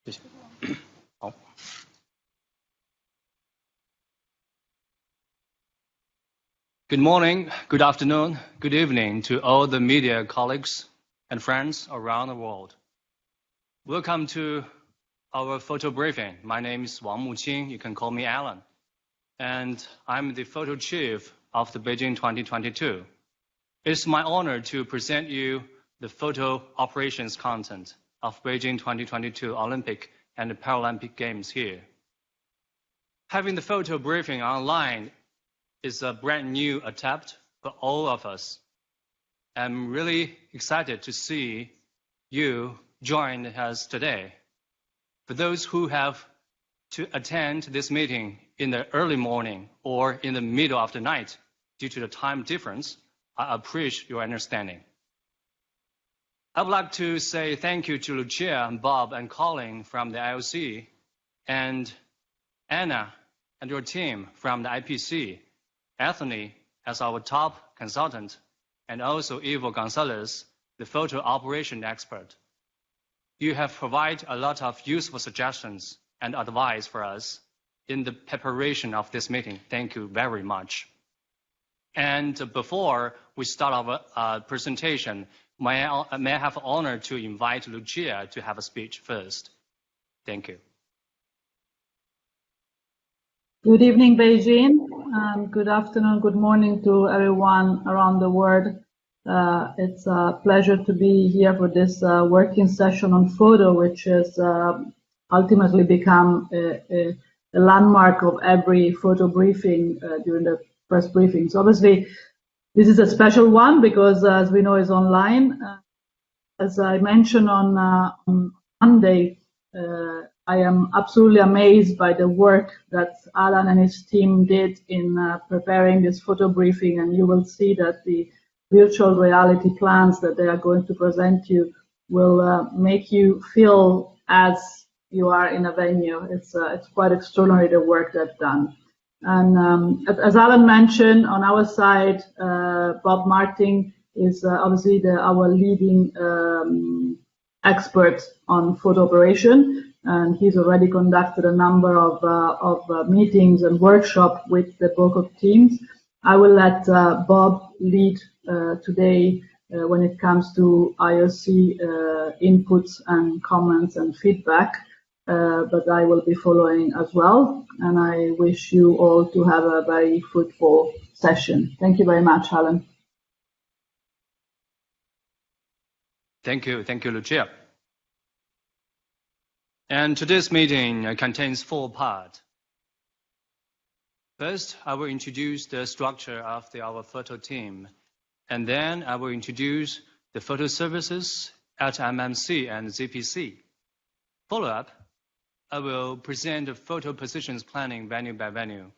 谢谢。好。Good morning, good afternoon, good evening to all the media colleagues and friends around the world. Welcome to our photo briefing. My name is Wang Muqing. You can call me Alan. And I'm the photo chief of the Beijing 2022. It's my honor to present you the photo operations content of Beijing 2022 Olympic and Paralympic Games here. Having the photo briefing online is a brand new attempt for all of us. I'm really excited to see you join us today. For those who have to attend this meeting in the early morning or in the middle of the night due to the time difference, I appreciate your understanding. I would like to say thank you to Lucia, Bob, and Colin from the IOC, and Anna and your team from the IPC, Anthony as our top consultant, and also Ivo Gonzalez, the photo operation expert. You have provided a lot of useful suggestions and advice for us in the preparation of this meeting. Thank you very much. And before we start our presentation, may I have the honor to invite Lucia to have a speech first. Thank you. Good evening, Beijing. Good afternoon, good morning to everyone around the world. It's a pleasure to be here for this working session on photo, which has ultimately become a landmark of every photo briefing during the press briefings. Obviously, this is a special one because, as we know, it's online. As I mentioned on Monday, I am absolutely amazed by the work that Alan and his team did in preparing this photo briefing, and you will see that the virtual reality plans that they are going to present you will make you feel as you are in a venue. It's quite extraordinary the work they've done. And as Alan mentioned, on our side, Bob Martin is obviously our leading expert on photo operation. And he's already conducted a number of meetings and workshops with the both teams. I will let Bob lead today when it comes to IOC inputs and comments and feedback, but I will be following as well. And I wish you all to have a very fruitful session. Thank you very much, Alan. Thank you, Lucia. And today's meeting contains 4 parts. First, I will introduce the structure of our photo team, and then I will introduce the photo services at MMC and ZPC. Follow up, I will present the photo positions planning venue by venue,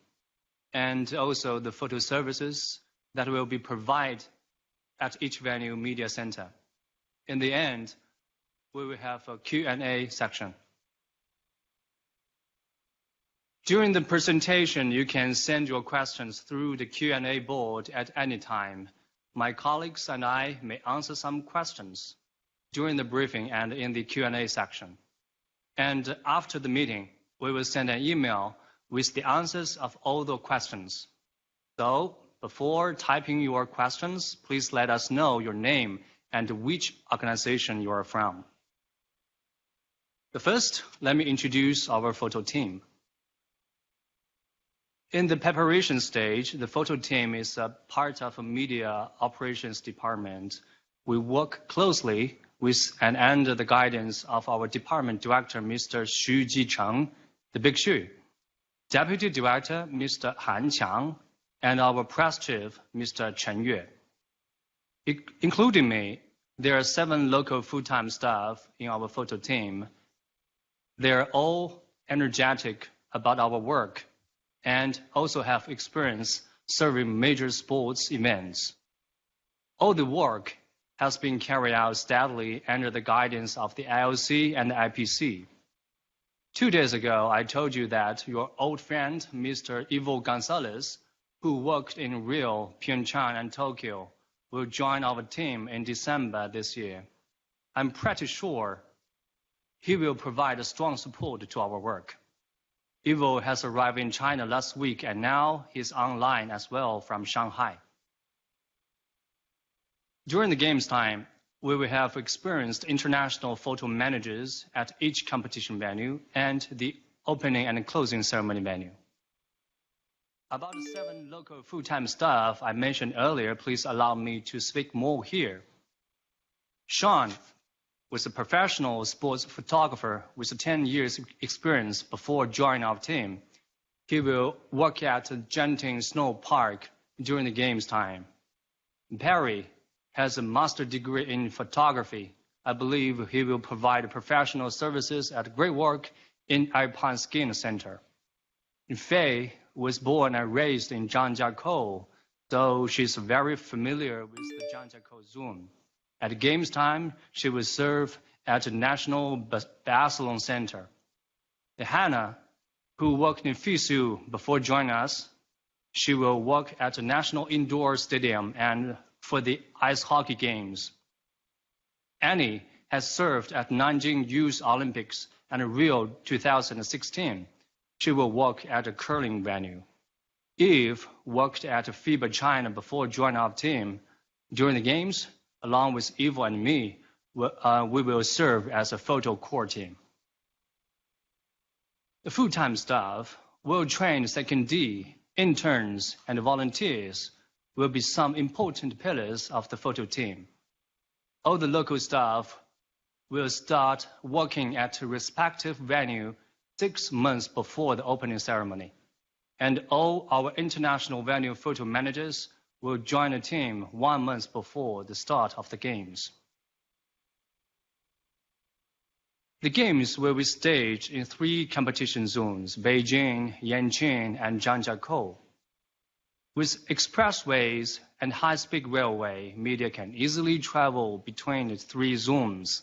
and also the photo services that will be provided at each venue media center. In the end, we will have a Q&A section. During the presentation, you can send your questions through the Q&A board at any time. My colleagues and I may answer some questions during the briefing and in the Q&A section. And after the meeting, we will send an email with the answers of all the questions. So before typing your questions, please let us know your name and which organization you are from. But first, let me introduce our photo team. In the preparation stage, the photo team is a part of a media operations department. We work closely with and under the guidance of our department director, Mr. Xu Jicheng, the Big Xu, deputy director, Mr. Han Qiang, and our press chief, Mr. Chen Yue. Including me, there are 7 local full-time staff in our photo team. They are all energetic about our work and also have experience serving major sports events. All the work has been carried out steadily under the guidance of the IOC and the IPC. 2 days ago, I told you that your old friend, Mr. Ivo Gonzalez, who worked in Rio, Pyeongchang, and Tokyo, will join our team in December this year. I'm pretty sure he will provide a strong support to our work. Ivo has arrived in China last week, and now he's online as well from Shanghai. During the games time, we will have experienced international photo managers at each competition venue and the opening and closing ceremony venue. About the 7 local full-time staff I mentioned earlier, please allow me to speak more here. Sean was a professional sports photographer with 10 years experience before joining our team. He will work at Genting Snow Park during the games time. Perry has a master's degree in photography. I believe he will provide professional services at Great Work in Alpine Skiing Center. Faye was born and raised in Zhangjiakou, so she's very familiar with the Zhangjiakou zone. At games time, she will serve at the National Biathlon Center. Hannah, who worked in FISU before joining us, she will work at the National Indoor Stadium and for the ice hockey games. Annie has served at Nanjing Youth Olympics and Rio 2016. She will work at a curling venue. Eve worked at FIBA China before joining our team. During the games, along with Ivo and me, we will serve as a photo core team. The full-time staff will train secondee, interns, and volunteers will be some important pillars of the photo team. All the local staff will start working at a respective venue 6 months before the opening ceremony, and all our international venue photo managers will join the team 1 month before the start of the games. The games will be staged in 3 competition zones, Beijing, Yanqing, and Zhangjiakou. With expressways and high-speed railway, media can easily travel between the 3 zones.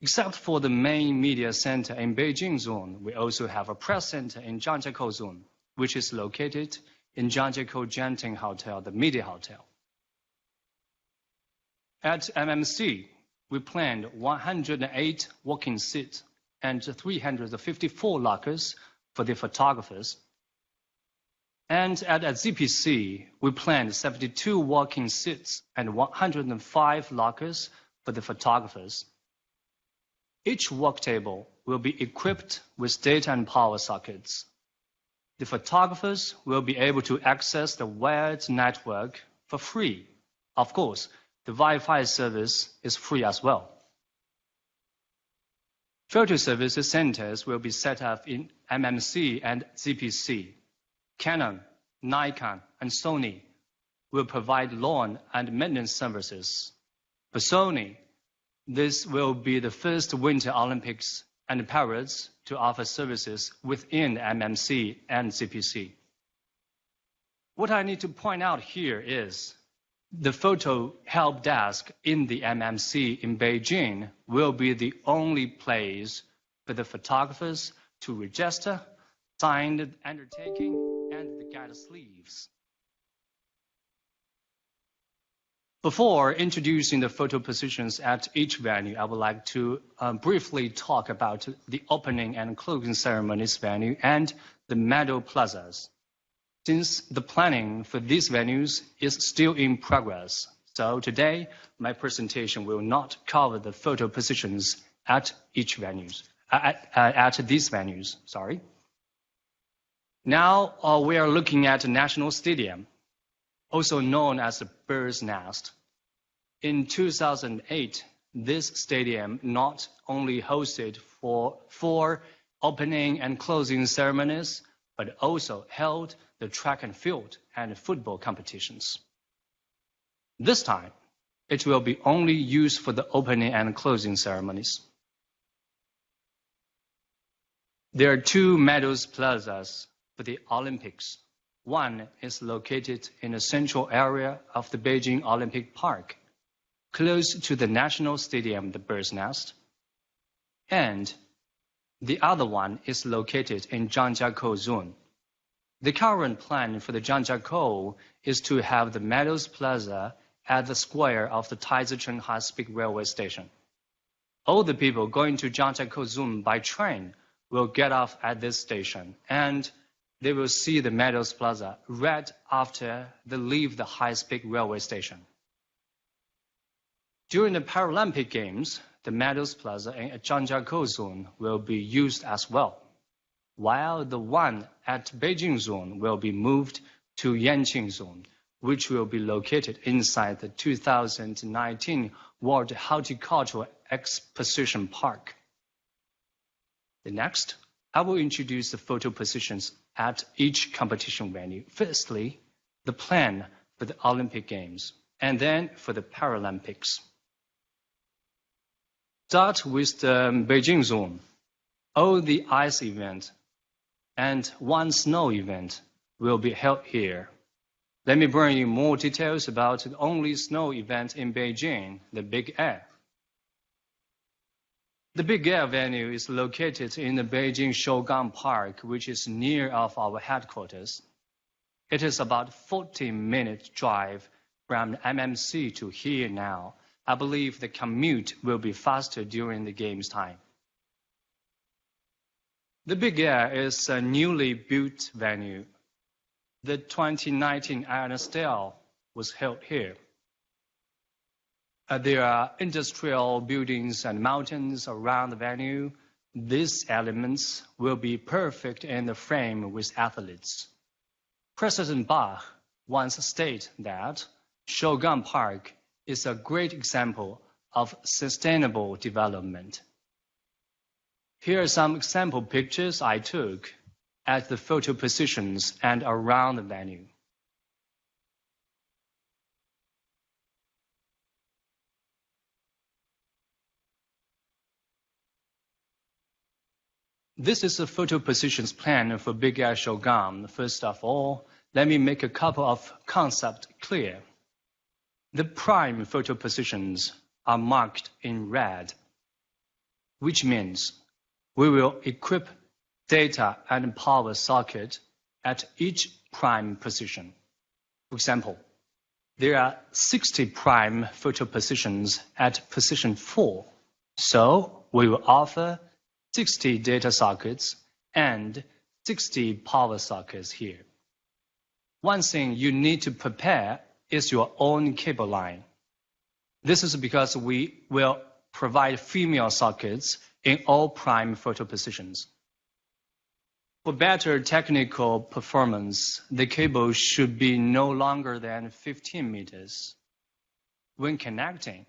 Except for the main media center in Beijing zone, we also have a press center in Zhangjiakou zone, which is located in Zhangjiakou Genting Hotel, the media hotel. At MMC, we planned 108 walking seats and 354 lockers for the photographers. And at ZPC, we planned 72 walking seats and 105 lockers for the photographers. Each work table will be equipped with data and power sockets. The photographers will be able to access the wired network for free. Of course, the Wi-Fi service is free as well. Photo services centers will be set up in MMC and ZPC. Canon, Nikon, and Sony will provide lawn and maintenance services. For Sony, this will be the first Winter Olympics and parades to offer services within MMC and ZPC. What I need to point out here is the photo help desk in the MMC in Beijing will be the only place for the photographers to register, sign the undertaking, and the guide sleeves. Before introducing the photo positions at each venue, I would like to briefly talk about the opening and closing ceremonies venue and the medal plazas. Since the planning for these venues is still in progress, so today my presentation will not cover the photo positions at each venues, at these venues. Sorry. Now we are looking at the National Stadium, also known as the Bird's Nest. In 2008, this stadium not only hosted for 4 opening and closing ceremonies, but also held the track and field and football competitions. This time, it will be only used for the opening and closing ceremonies. There are 2 medals plazas for the Olympics. One is located in the central area of the Beijing Olympic Park, close to the National Stadium, the Bird's Nest. And the other one is located in Zhangjiakou zone. The current plan for the Zhangjiakou is to have the medals plaza at the square of the Taizecheng high-speed railway station. All the people going to Zhangjiakou Zone by train will get off at this station, and they will see the Meadows Plaza right after they leave the high-speed railway station. During the Paralympic Games, the Meadows Plaza in Zhangjiakou Zone will be used as well, while the one at Beijing Zone will be moved to Yanqing Zone, which will be located inside the 2019 World Horticultural Exposition Park. Next, I will introduce the photo positions at each competition venue. Firstly, the plan for the Olympic Games, and then for the Paralympics. Start with the Beijing Zone. All the ice event and one snow event will be held here. Let me bring you more details about the only snow event in Beijing, the Big Air. The Big Air venue is located in the Beijing Shougang Park, which is near of our headquarters. It is about 40-minute drive from MMC to here now. I believe the commute will be faster during the games time. The Big Air is a newly built venue. The 2019 Iron Steel was held here. There are industrial buildings and mountains around the venue. These elements will be perfect in the frame with athletes. President Bach once stated that Shougang Park is a great example of sustainable development. Here are some example pictures I took at the photo positions and around the venue. This is the photo positions plan for Big Air Shougang. First of all, let me make a couple of concepts clear. The prime photo positions are marked in red, which means we will equip data and power socket at each prime position. For example, there are 60 prime photo positions at position 4, so we will offer 60 data sockets and 60 power sockets here. One thing you need to prepare is your own cable line. This is because we will provide female sockets in all prime photo positions. For better technical performance, the cable should be no longer than 15 meters. When connecting,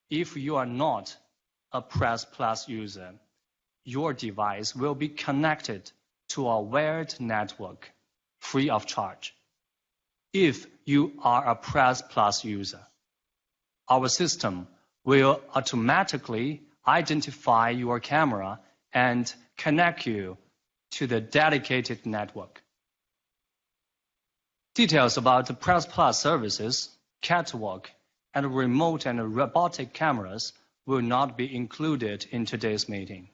if you are not a Press Plus user, your device will be connected to a wired network free of charge. If you are a Press Plus user, our system will automatically identify your camera and connect you to the dedicated network. Details about the Press Plus services, catwalk, and remote and robotic cameras will not be included in today's meeting.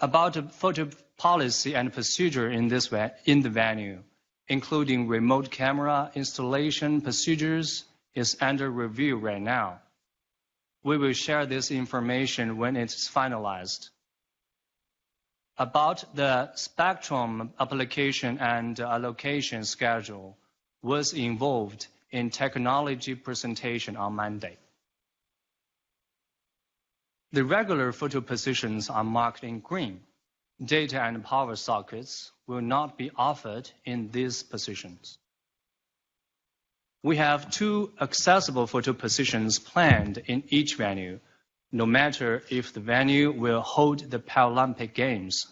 About the photo policy and procedure in the venue, including remote camera installation procedures, is under review right now. We will share this information when it's finalized. About the spectrum application and allocation schedule was involved in technology presentation on Monday. The regular photo positions are marked in green. Data and power sockets will not be offered in these positions. We have 2 accessible photo positions planned in each venue, no matter if the venue will hold the Paralympic Games,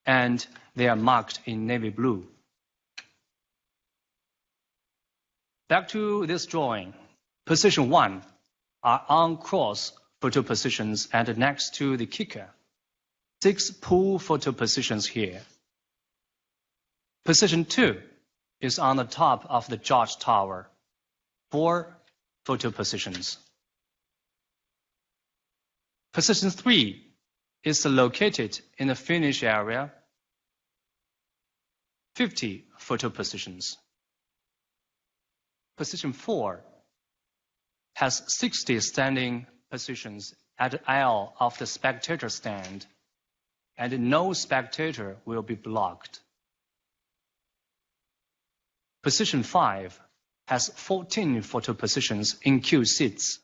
and they are marked in navy blue. Back to this drawing. Position 1 are on-cross photo positions and next to the kicker. 6 pool photo positions here. Position 2 is on the top of the George Tower. 4 photo positions. Position 3 is located in the finish area. 50 photo positions. Position 4 has 60 standing positions at L of the spectator stand, and no spectator will be blocked. Position 5 has 14 photo positions in queue seats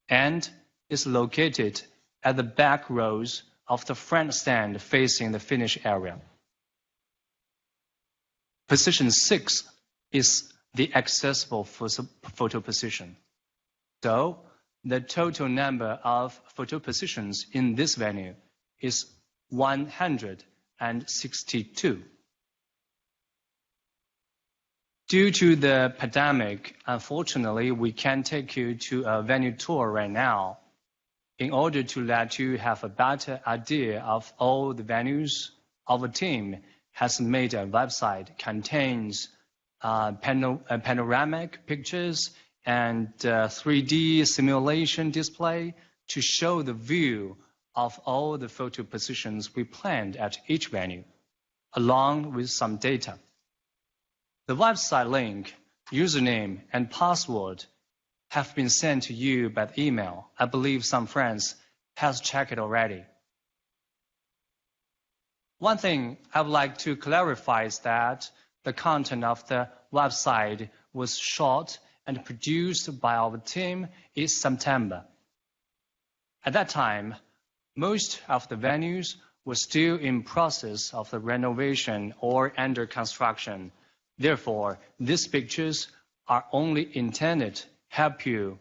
and is located at the back rows of the front stand facing the finish area. Position 6 is the accessible photo position. So, the total number of photo positions in this venue is 162. Due to the pandemic, unfortunately, we can't take you to a venue tour right now. In order to let you have a better idea of all the venues, our team has made a website contains panoramic pictures and 3D simulation display to show the view of all the photo positions we planned at each venue, along with some data. The website link, username, and password have been sent to you by email. I believe some friends have checked it already. One thing I would like to clarify is that the content of the website was shot and produced by our team in September. At that time, most of the venues were still in process of the renovation or under construction. Therefore, these pictures are only intended to help you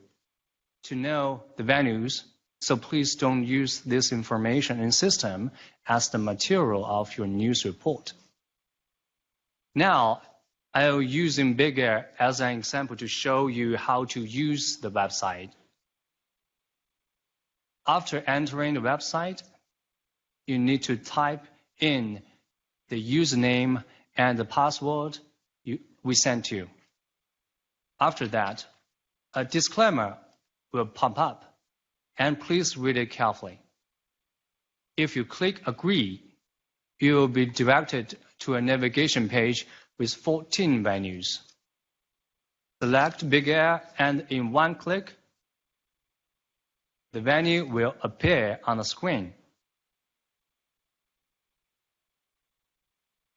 to know the venues, so please don't use this information in system as the material of your news report. Now, I'll use Big Air as an example to show you how to use the website. After entering the website, you need to type in the username and the password we sent you. After that, a disclaimer will pop up, and please read it carefully. If you click Agree, you will be directed to a navigation page with 14 venues. Select Big Air, and in one click, the venue will appear on the screen.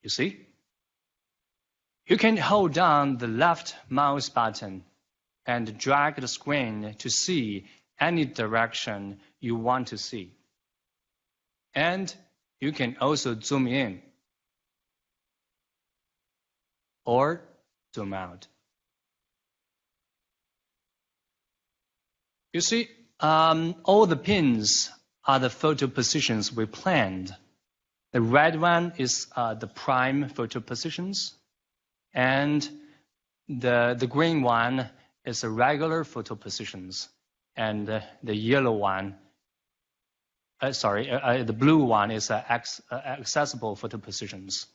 You see? You can hold down the left mouse button and drag the screen to see any direction you want to see. And you can also zoom in or zoom out. You see, all the pins are the photo positions we planned. The red one is the prime photo positions, and the green one is the regular photo positions, and the yellow one, the blue one is accessible photo positions.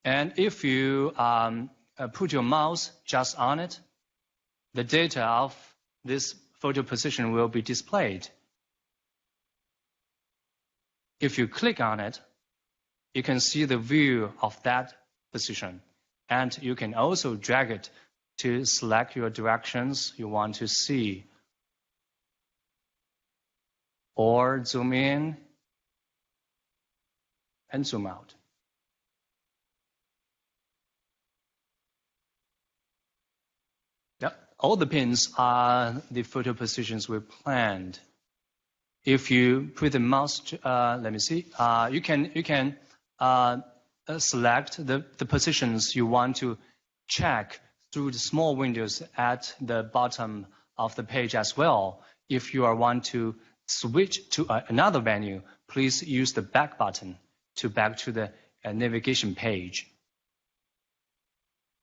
And if you put your mouse just on it, the data of this photo position will be displayed. If you click on it, you can see the view of that position, and you can also drag it to select your directions you want to see, or zoom in and zoom out. All the pins are the photo positions we planned. If you put the mouse, let me see, you can select the positions you want to check through the small windows at the bottom of the page as well. If you want to switch to another venue, please use the back button to back to the navigation page.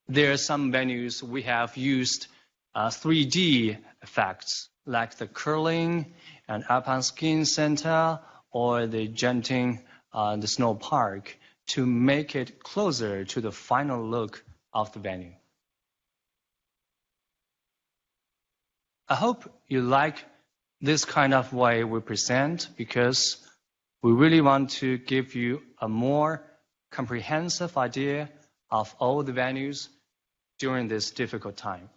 There are some venues we have used 3D effects, like the curling and alpine skiing center or the Genting, the snow park, to make it closer to the final look of the venue. I hope you like this kind of way we present, because we really want to give you a more comprehensive idea of all the venues during this difficult time.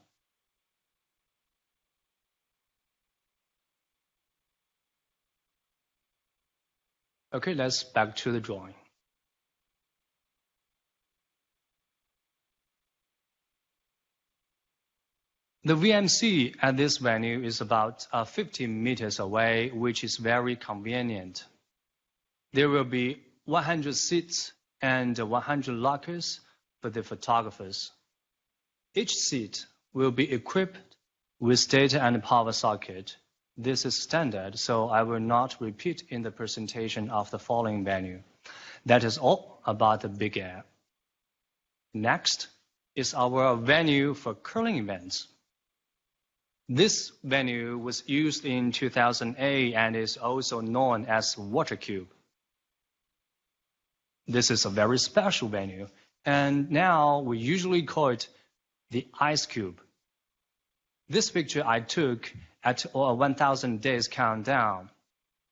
Okay, let's back to the drawing. The VMC at this venue is about 50 meters away, which is very convenient. There will be 100 seats and 100 lockers for the photographers. Each seat will be equipped with data and power socket. This is standard, so I will not repeat in the presentation of the following venue. That is all about the Big Air. Next is our venue for curling events. This venue was used in 2008 and is also known as Water Cube. This is a very special venue, and now we usually call it the Ice Cube. This picture I took at a 1,000 days countdown.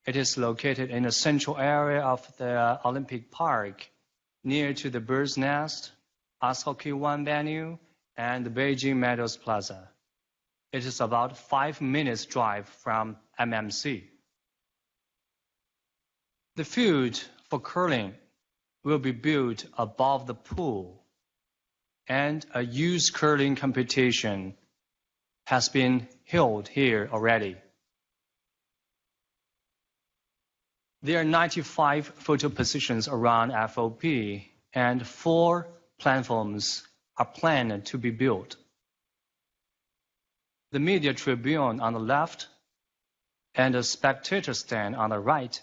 It is located in the central area of the Olympic Park, near to the Bird's Nest, Ice Hockey 1 venue, and the Beijing Meadows Plaza. It is about 5 minutes drive from MMC. The field for curling will be built above the pool, and a youth curling competition has been held here already. There are 95 photo positions around FOP, and 4 platforms are planned to be built. The media tribune on the left and the spectator stand on the right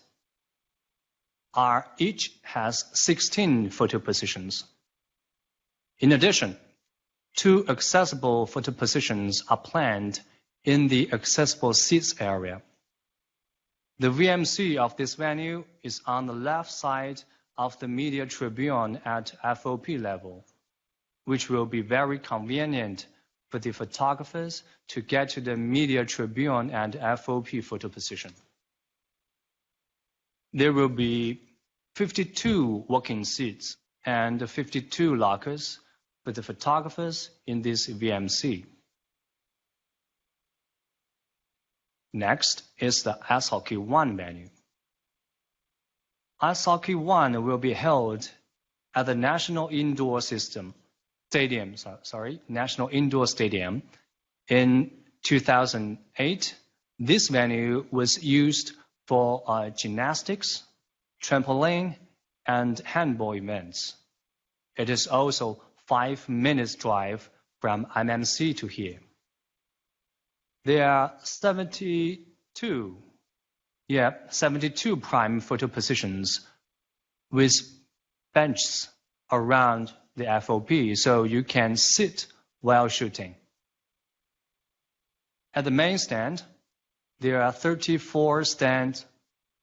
each has 16 photo positions. In addition, 2 accessible photo positions are planned in the accessible seats area. The VMC of this venue is on the left side of the media tribune at FOP level, which will be very convenient for the photographers to get to the media tribune and FOP photo position. There will be 52 walking seats and 52 lockers for the photographers in this VMC. Next is the Ice Hockey 1 venue. Ice Hockey 1 will be held at the National Indoor Stadium in 2008. This venue was used for gymnastics, trampoline, and handball events. It is also 5 minutes drive from MMC to here. There are 72 prime photo positions with benches around the FOP, so you can sit while shooting. At the main stand, there are 34 stand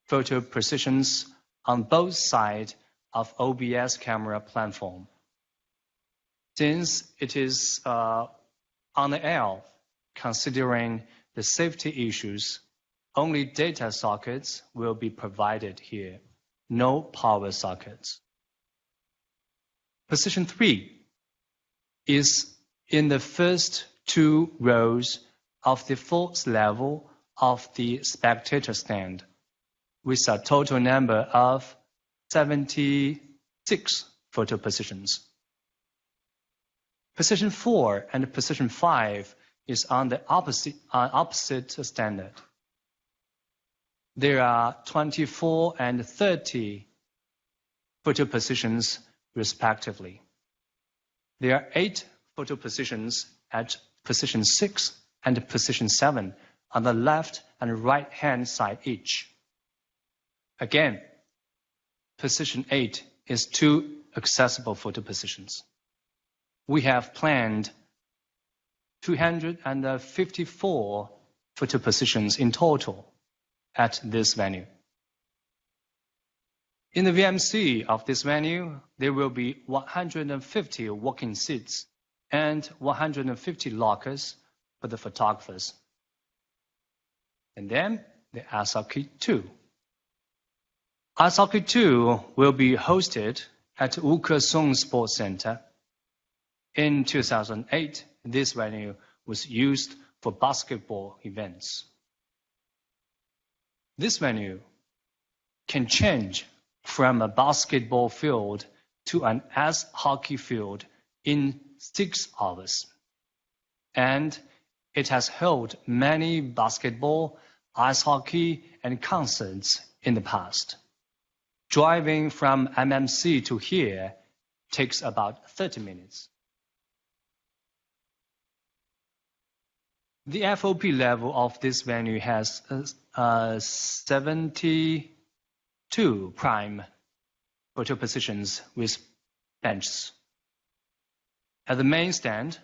photo positions on both sides of OBS camera platform. Since it is on the air, considering the safety issues, only data sockets will be provided here, no power sockets. Position 3 is in the first 2 rows of the 4th level of the spectator stand, with a total number of 76 photo positions. Position 4 and position 5 is on the opposite standard. There are 24 and 30 photo positions respectively. There are 8 photo positions at position 6 and position 7 on the left and right hand side each. Again, position 8 is 2 accessible photo positions. We have planned 254 photo positions in total at this venue. In the VMC of this venue, there will be 150 walking seats and 150 lockers for the photographers. And then the Ice Hockey 2. Ice Hockey 2 will be hosted at Wukesong Sports Center. In 2008, this venue was used for basketball events. This venue can change from a basketball field to an ice hockey field in 6 hours. And it has held many basketball, ice hockey, and concerts in the past. Driving from MMC to here takes about 30 minutes. The FOP level of this venue has 72 prime photo positions with benches. At the main stand,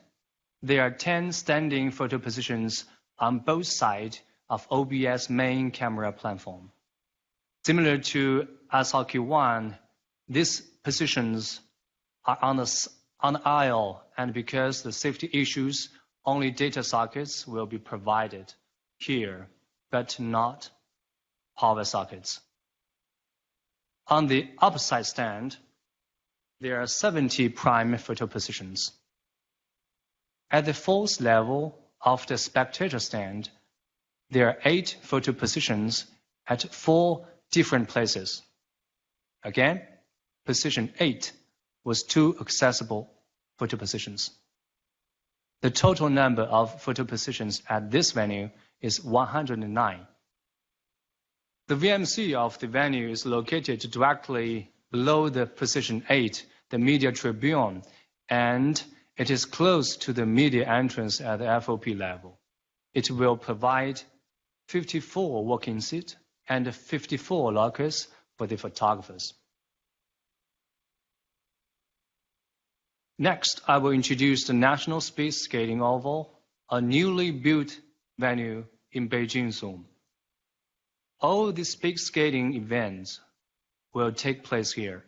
there are 10 standing photo positions on both sides of OBS main camera platform. Similar to Ice Hockey 1, these positions are on the aisle, and because of the safety issues, only data sockets will be provided here, but not power sockets. On the opposite stand, there are 70 prime photo positions. At the 4th level of the spectator stand, there are 8 photo positions at 4 different places. Again, position 8 was 2 accessible photo positions. The total number of photo positions at this venue is 109. The VMC of the venue is located directly below the position 8, the media tribune, and it is close to the media entrance at the FOP level. It will provide 54 walking seats and 54 lockers for the photographers. Next, I will introduce the National Speed Skating Oval, a newly built venue in Beijing Zone. All the speed skating events will take place here.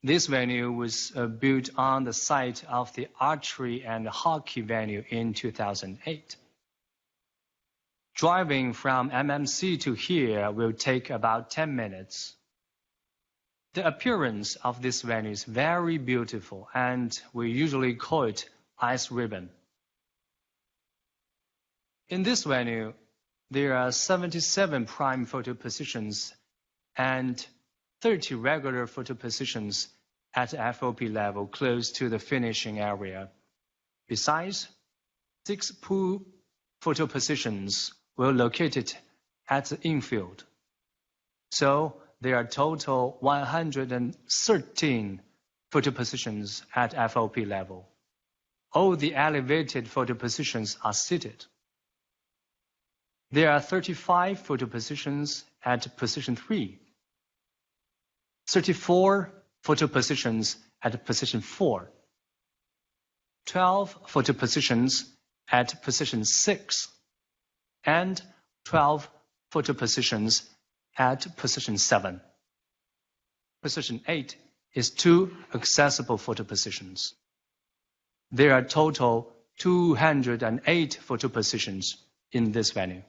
This venue was built on the site of the archery and hockey venue in 2008. Driving from MMC to here will take about 10 minutes. The appearance of this venue is very beautiful, and we usually call it ice ribbon. In this venue, there are 77 prime photo positions and 30 regular photo positions at FOP level close to the finishing area. Besides, 6 pool photo positions were located at the infield. So there are total 113 photo positions at FOP level. All the elevated photo positions are seated. There are 35 photo positions at position 3, 34 photo positions at position 4, 12 photo positions at position 6, and 12 photo positions at position 7. Position 8 is 2 accessible photo positions. There are total 208 photo positions in this venue.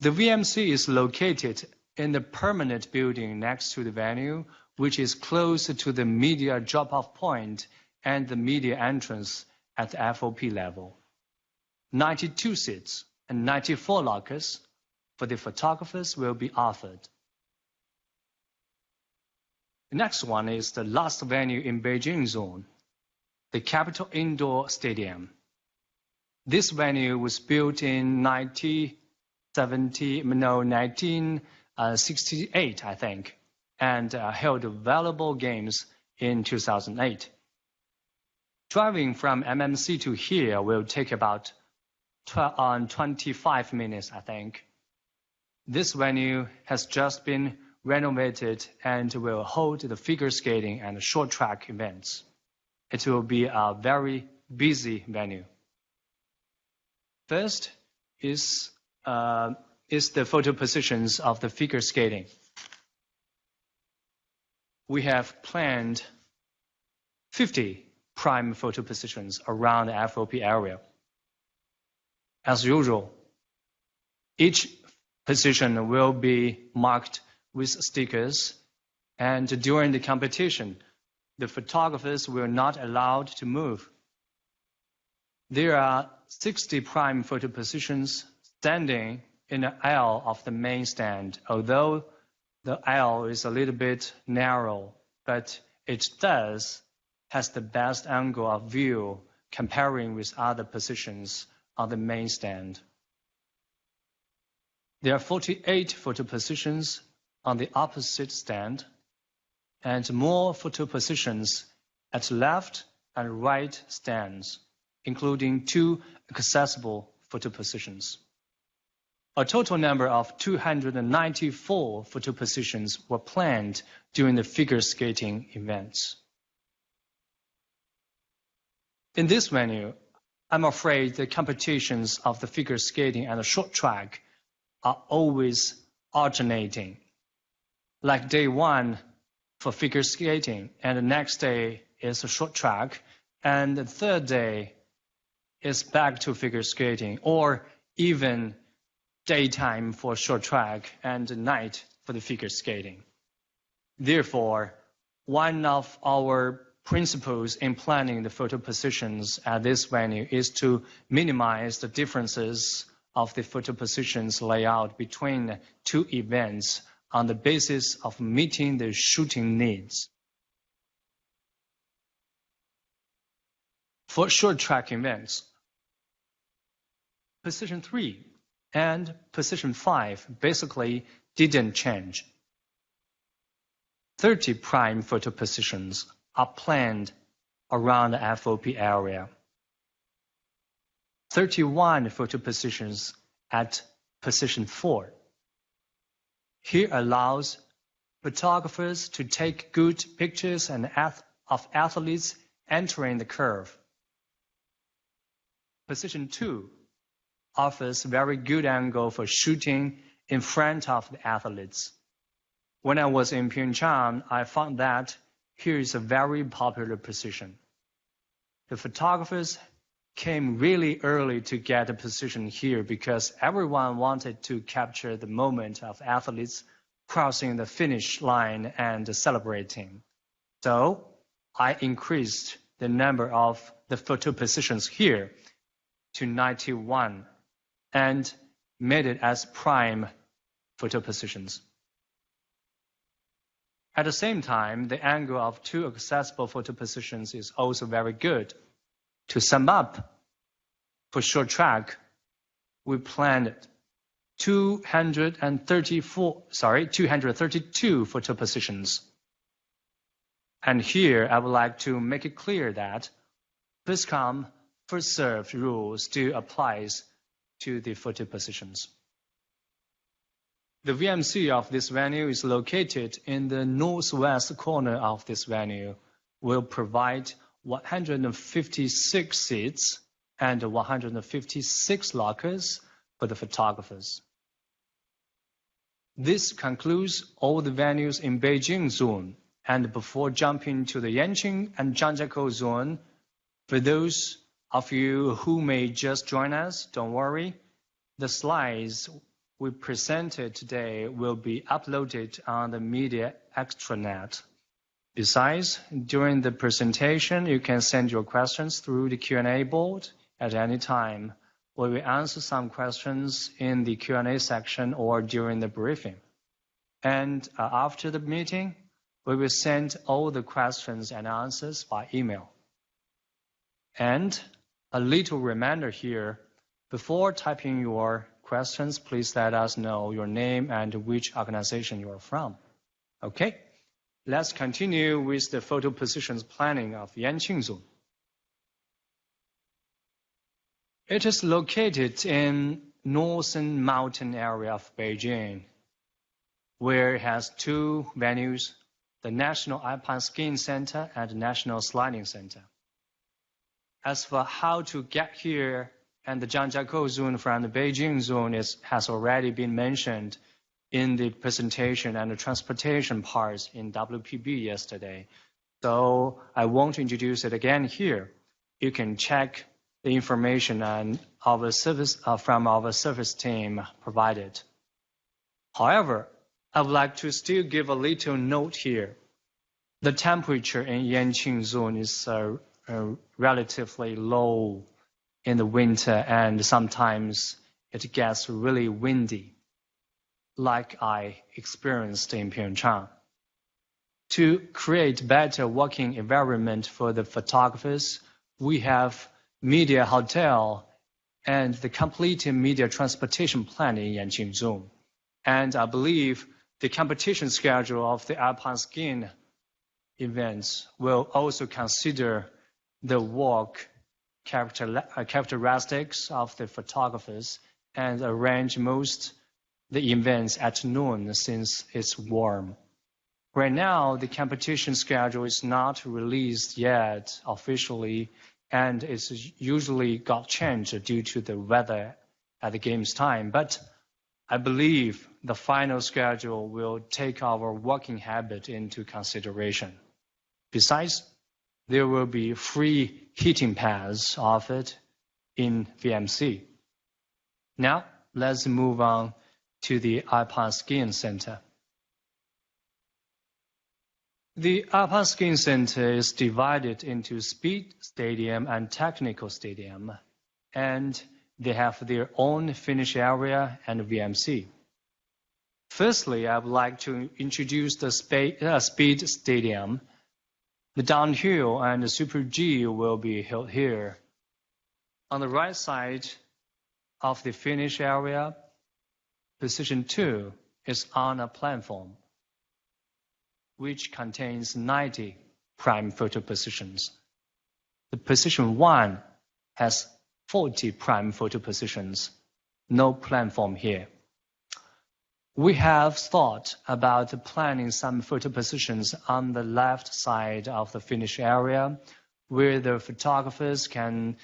The VMC is located in the permanent building next to the venue, which is close to the media drop-off point and the media entrance at the FOP level. 92 seats and 94 lockers for the photographers will be offered. The next one is the last venue in Beijing Zone, the Capital Indoor Stadium. This venue was built in 1968, I think, and held valuable games in 2008. Driving from MMC to here will take about 25 minutes, I think. This venue has just been renovated and will hold the figure skating and short track events. It will be a very busy venue. First is the photo positions of the figure skating. We have planned 50 prime photo positions around the FOP area. As usual, each position will be marked with stickers, and during the competition, the photographers were not allowed to move. There are 60 prime photo positions standing in the aisle of the main stand, although the aisle is a little bit narrow, but it does has the best angle of view comparing with other positions on the main stand. There are 48 photo positions on the opposite stand, and more photo positions at left and right stands, including 2 accessible photo positions. A total number of 294 photo positions were planned during the figure skating events. In this venue, I'm afraid the competitions of the figure skating and the short track are always alternating. Like day 1 for figure skating, and the next day is a short track, and the third day is back to figure skating, or even daytime for short track and night for the figure skating. Therefore, one of our principles in planning the photo positions at this venue is to minimize the differences of the photo positions layout between 2 events on the basis of meeting the shooting needs. For short track events, position 3 and position 5 basically didn't change. 30 prime photo positions are planned around the FOP area. 31 photo positions at position 4. Here allows photographers to take good pictures of athletes entering the curve. Position 2 offers very good angle for shooting in front of the athletes. When I was in Pyeongchang, I found that here is a very popular position. The photographers came really early to get a position here because everyone wanted to capture the moment of athletes crossing the finish line and celebrating. So I increased the number of the photo positions here to 91 and made it as prime photo positions. At the same time, the angle of 2 accessible photo positions is also very good. To sum up, for short track, we planned 232 photo positions. And here, I would like to make it clear that first come, first served rule still applies to the photo positions. The VMC of this venue is located in the northwest corner of this venue. Will provide 156 seats and 156 lockers for the photographers. This concludes all the venues in Beijing zone. And before jumping to the Yanqing and Zhangjiakou zone, for those of you who may just join us, don't worry. The slides we presented today will be uploaded on the media extranet. Besides, during the presentation, you can send your questions through the Q&A board at any time. We will answer some questions in the Q&A section or during the briefing. And after the meeting, we will send all the questions and answers by email. And a little reminder here, before typing your questions, please let us know your name and which organization you are from. Okay, let's continue with the photo positions planning of Yanqing zone. It is located in northern mountain area of Beijing, where it has 2 venues, the National Alpine Skiing Center and the National Sliding Center. As for how to get here, and the Zhangjiakou zone from the Beijing zone has already been mentioned in the presentation and the transportation parts in WPB yesterday. So I won't introduce it again here. You can check the information on our service, from our service team provided. However, I would like to still give a little note here. The temperature in Yanqing zone is relatively low in the winter, and sometimes it gets really windy, like I experienced in Pyeongchang. To create better working environment for the photographers, we have media hotel and the complete media transportation plan in Yanqing zone. And I believe the competition schedule of the alpine skiing events will also consider the work characteristics of the photographers and arrange most the events at noon since it's warm. Right now, the competition schedule is not released yet officially, and it's usually got changed due to the weather at the game's time. But I believe the final schedule will take our working habit into consideration. Besides, there will be free heating pads offered in VMC. Now, let's move on to the Alpine Skiing Center. The Alpine Skiing Center is divided into Speed Stadium and Technical Stadium, and they have their own finish area and VMC. Firstly, I would like to introduce the Speed Stadium. The downhill and the Super G will be held here. On the right side of the finish area, position 2 is on a platform, which contains 90 prime photo positions. The position 1 has 40 prime photo positions, no platform here. We have thought about planning some photo positions on the left side of the finish area, where the photographers can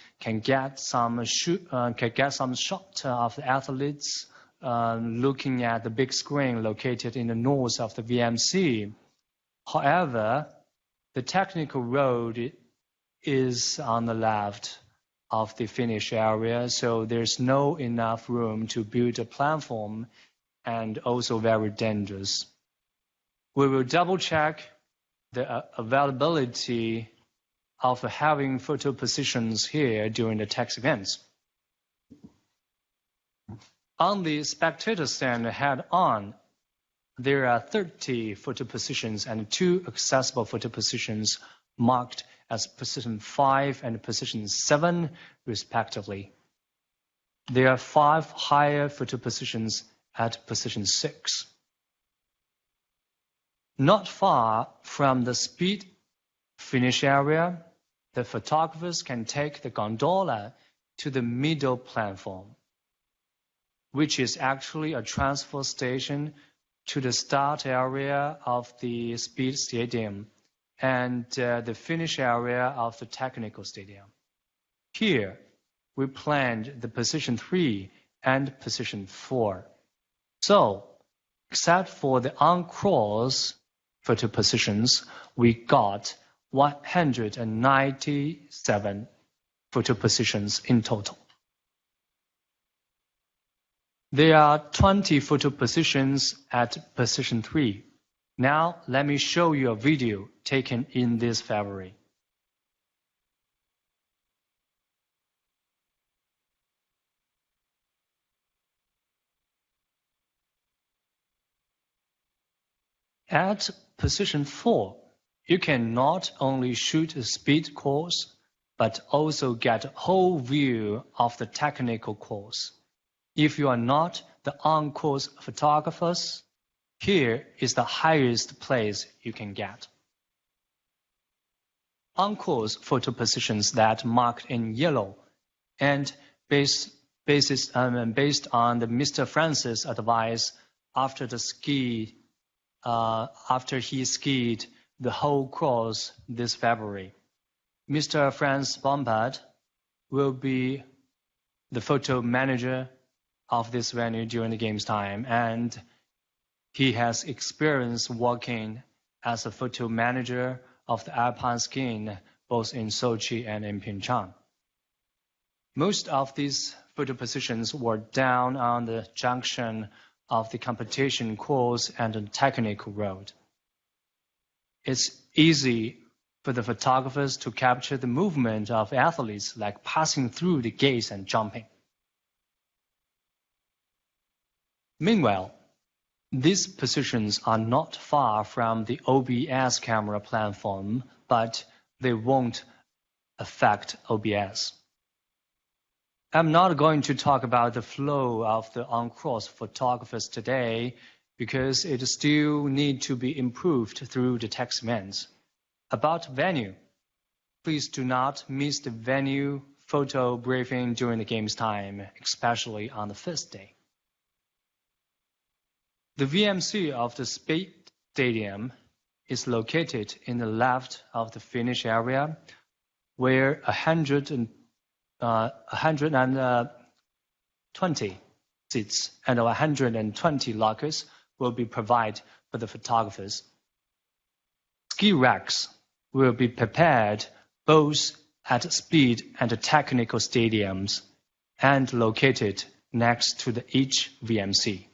get some shot of the athletes looking at the big screen located in the north of the VMC. However, the technical road is on the left of the finish area, so there's no enough room to build a platform, and also very dangerous. We will double check the availability of having photo positions here during the test events. On the spectator stand head-on, there are 30 photo positions and 2 accessible photo positions marked as position 5 and position 7, respectively. There are 5 higher photo positions at position 6. Not far from the speed finish area, the photographers can take the gondola to the middle platform, which is actually a transfer station to the start area of the speed stadium and the finish area of the technical stadium. Here, we planned the position 3 and position 4. So, except for the on-course photo positions, we got 197 photo positions in total. There are 20 photo positions at position 3. Now, let me show you a video taken in this February. At position 4, you can not only shoot a speed course, but also get a whole view of the technical course. If you are not the on-course photographers, here is the highest place you can get. On-course photo positions that marked in yellow, and based on the Mr. Francis' advice after he skied the whole course this February. Mr. Franz Bompard will be the photo manager of this venue during the game's time, and he has experience working as a photo manager of the alpine skiing both in Sochi and in Pyeongchang. Most of these photo positions were down on the junction of the competition course and the technical road. it's easy for the photographers to capture the movement of athletes, like passing through the gates and jumping. Meanwhile, these positions are not far from the OBS camera platform, but they won't affect OBS. I'm not going to talk about the flow of the on-course photographers today because it still needs to be improved through the tech events. About venue, please do not miss the venue photo briefing during the game's time, especially on the first day. The VMC of the stadium is located in the left of the finish area, where 120 seats and 120 lockers will be provided for the photographers. Ski racks will be prepared both at speed and technical stadiums and located next to each VMC.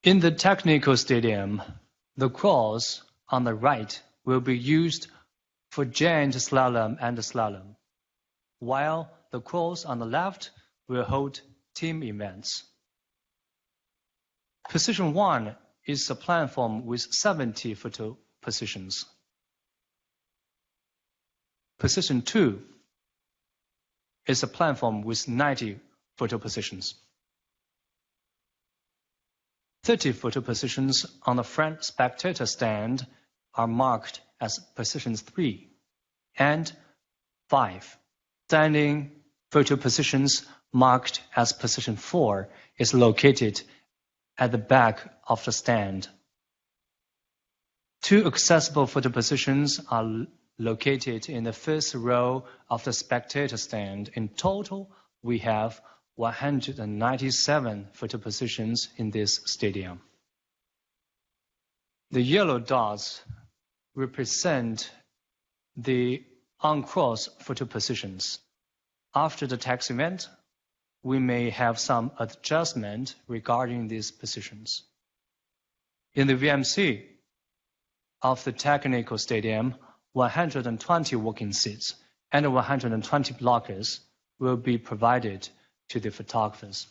In the technical stadium, the course on the right will be used for giant slalom and slalom, while the course on the left will hold team events. Position 1 is a platform with 70 photo positions. Position 2 is a platform with 90 photo positions. 30 photo positions on the front spectator stand are marked as positions 3, and 5 standing photo positions marked as position 4 is located at the back of the stand. 2 accessible photo positions are located in the first row of the spectator stand. In total, we have 197 photo positions in this stadium. The yellow dots represent the on-course photo positions. After the tech event, we may have some adjustment regarding these positions. In the VMC of the technical stadium, 120 walking seats and 120 lockers will be provided to the photographers.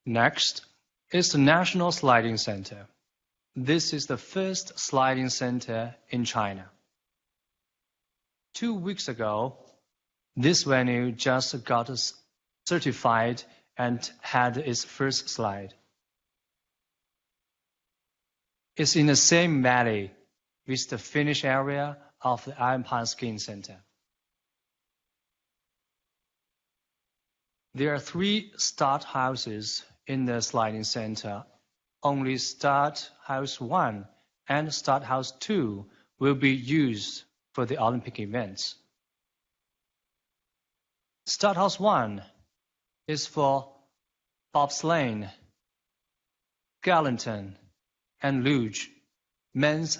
Next is the National Sliding Center. This is the first sliding center in China. 2 weeks ago, this venue just got certified and had its first slide. It's in the same valley with the finish area of the Alpine Skiing Center. There are 3 start houses in the sliding center. Only Start House 1 and Start House 2 will be used for the Olympic events. Start House 1 is for bobsleighing, skeleton, and luge, men's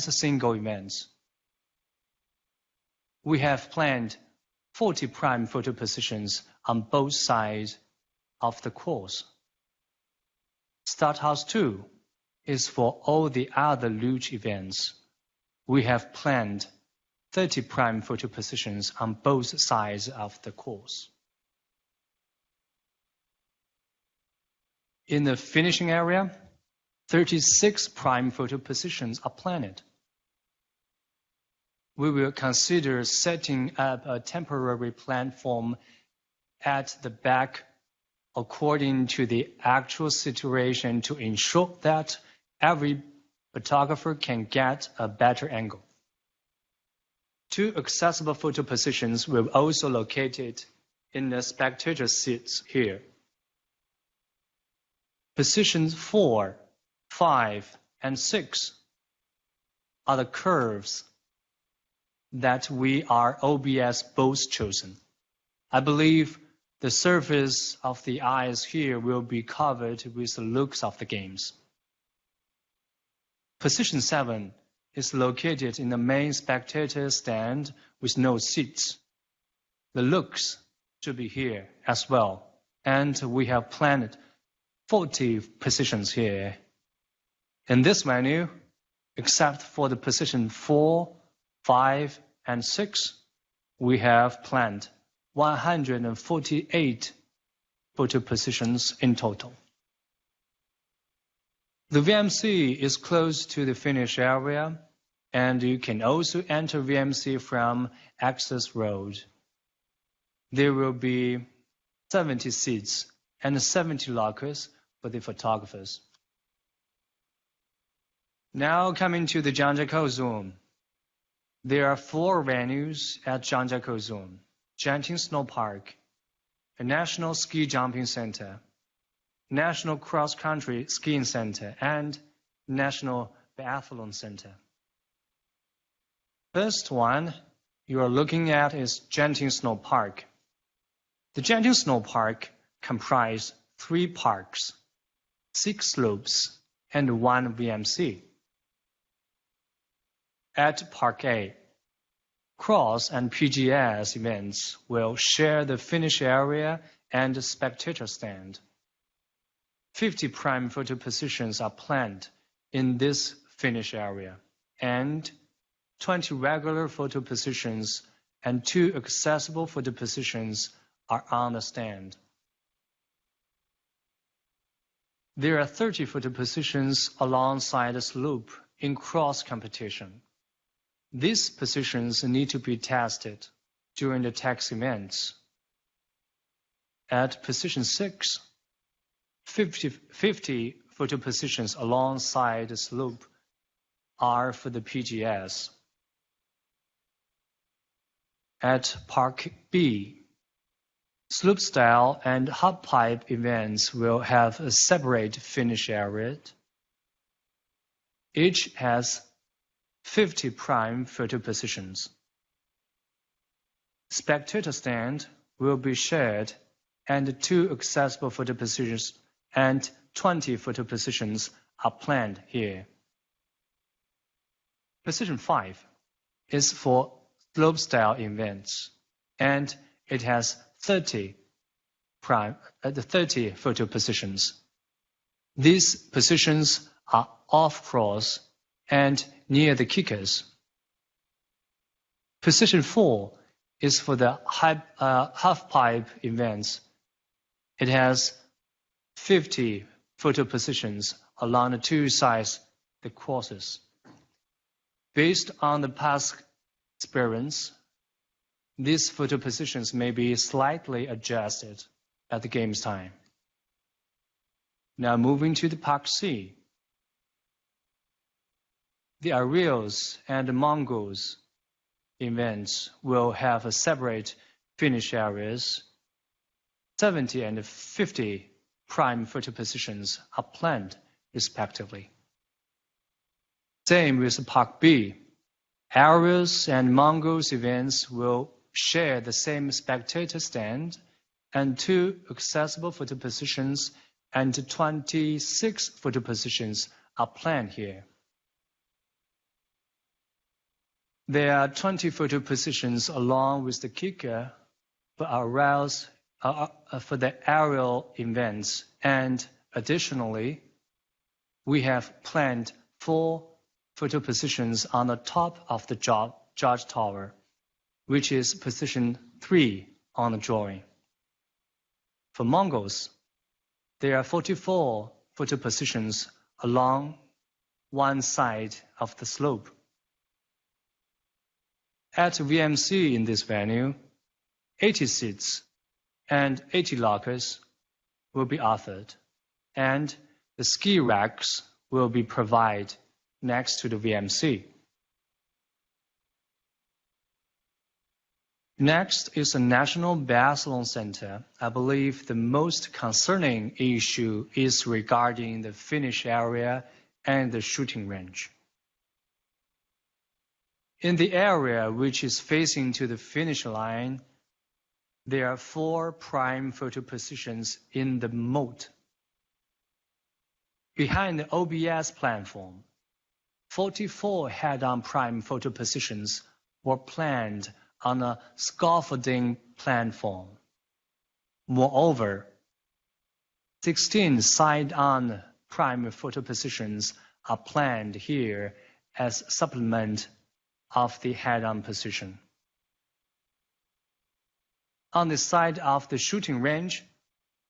single events. We have planned 40 prime photo positions on both sides of the course. Start House 2 is for all the other luge events. We have planned 30 prime photo positions on both sides of the course. In the finishing area, 36 prime photo positions are planned. We will consider setting up a temporary platform at the back according to the actual situation to ensure that every photographer can get a better angle. 2 accessible photo positions will also located in the spectator seats here. Positions 4, 5, and 6 are the curves that we are OBS both chosen. I believe the surface of the eyes here will be covered with the looks of the games. Position 7 is located in the main spectator stand with no seats. The looks should be here as well and we have planned 40 positions here. In this venue, except for the position 4, 5, and 6, we have planned 148 photo positions in total. The VMC is close to the finish area, and you can also enter VMC from Access Road. There will be 70 seats and 70 lockers for the photographers. Now coming to the Zhangjiakou Zone. There are 4 venues at Zhangjiakou Zone: Genting Snow Park, a National Ski Jumping Center, National Cross Country Skiing Center, and National Biathlon Center. First one you are looking at is Genting Snow Park. The Genting Snow Park comprises 3 parks, 6 slopes, and 1 VMC. At Park A, cross and PGS events will share the finish area and spectator stand. 50 prime photo positions are planned in this finish area, and 20 regular photo positions and 2 accessible photo positions are on the stand. There are 30 photo positions alongside the slope in cross competition. These positions need to be tested during the test events. At position 6, 50 photo positions alongside the slope are for the PGS. At Park B, slopestyle and halfpipe events will have a separate finish area. Each has 50 prime photo positions. Spectator stand will be shared, and 2 accessible photo positions and 20 photo positions are planned here. Position 5 is for slopestyle events, and it has 30 photo positions. These positions are off-cross and near the kickers. Position 4 is for the half-pipe events. It has 50 photo positions along the 2 sides, the courses. Based on the past experience, these photo positions may be slightly adjusted at the game's time. Now moving to the Park C. The Aerials and Mongols events will have a separate finish areas. 70 and 50 prime photo positions are planned respectively. Same with Park B. Aerials and Mongols events will share the same spectator stand, and 2 accessible photo positions and 26 photo positions are planned here. There are 20 photo positions along with the kicker for the aerial events, and additionally, we have planned 4 photo positions on the top of the Judge Tower, which is position 3 on the drawing. For Mongols, there are 44 photo positions along one side of the slope. At VMC in this venue, 80 seats and 80 lockers will be offered, and the ski racks will be provided next to the VMC. Next is the National Biathlon Center. I believe the most concerning issue is regarding the finish area and the shooting range. In the area which is facing to the finish line, there are 4 prime photo positions in the moat. Behind the OBS platform, 44 head-on prime photo positions were planned on a scaffolding platform. Moreover, 16 side-on prime photo positions are planned here as supplement of the head-on position. On the side of the shooting range,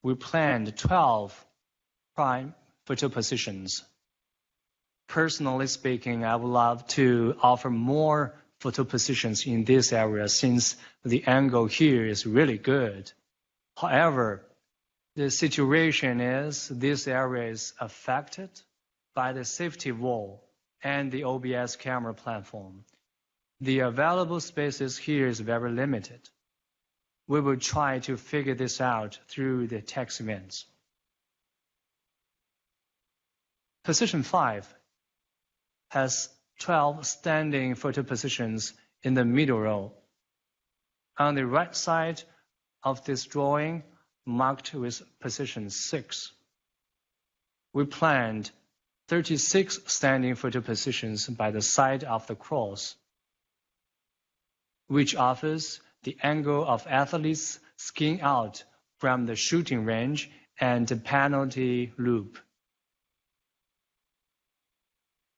we planned 12 prime photo positions. Personally speaking, I would love to offer more photo positions in this area since the angle here is really good. However, the situation is this area is affected by the safety wall and the OBS camera platform. The available spaces here is very limited. We will try to figure this out through the tech events. Position 5 has 12 standing photo positions in the middle row. On the right side of this drawing, marked with position 6, we planned 36 standing photo positions by the side of the cross, which offers the angle of athletes skiing out from the shooting range and the penalty loop.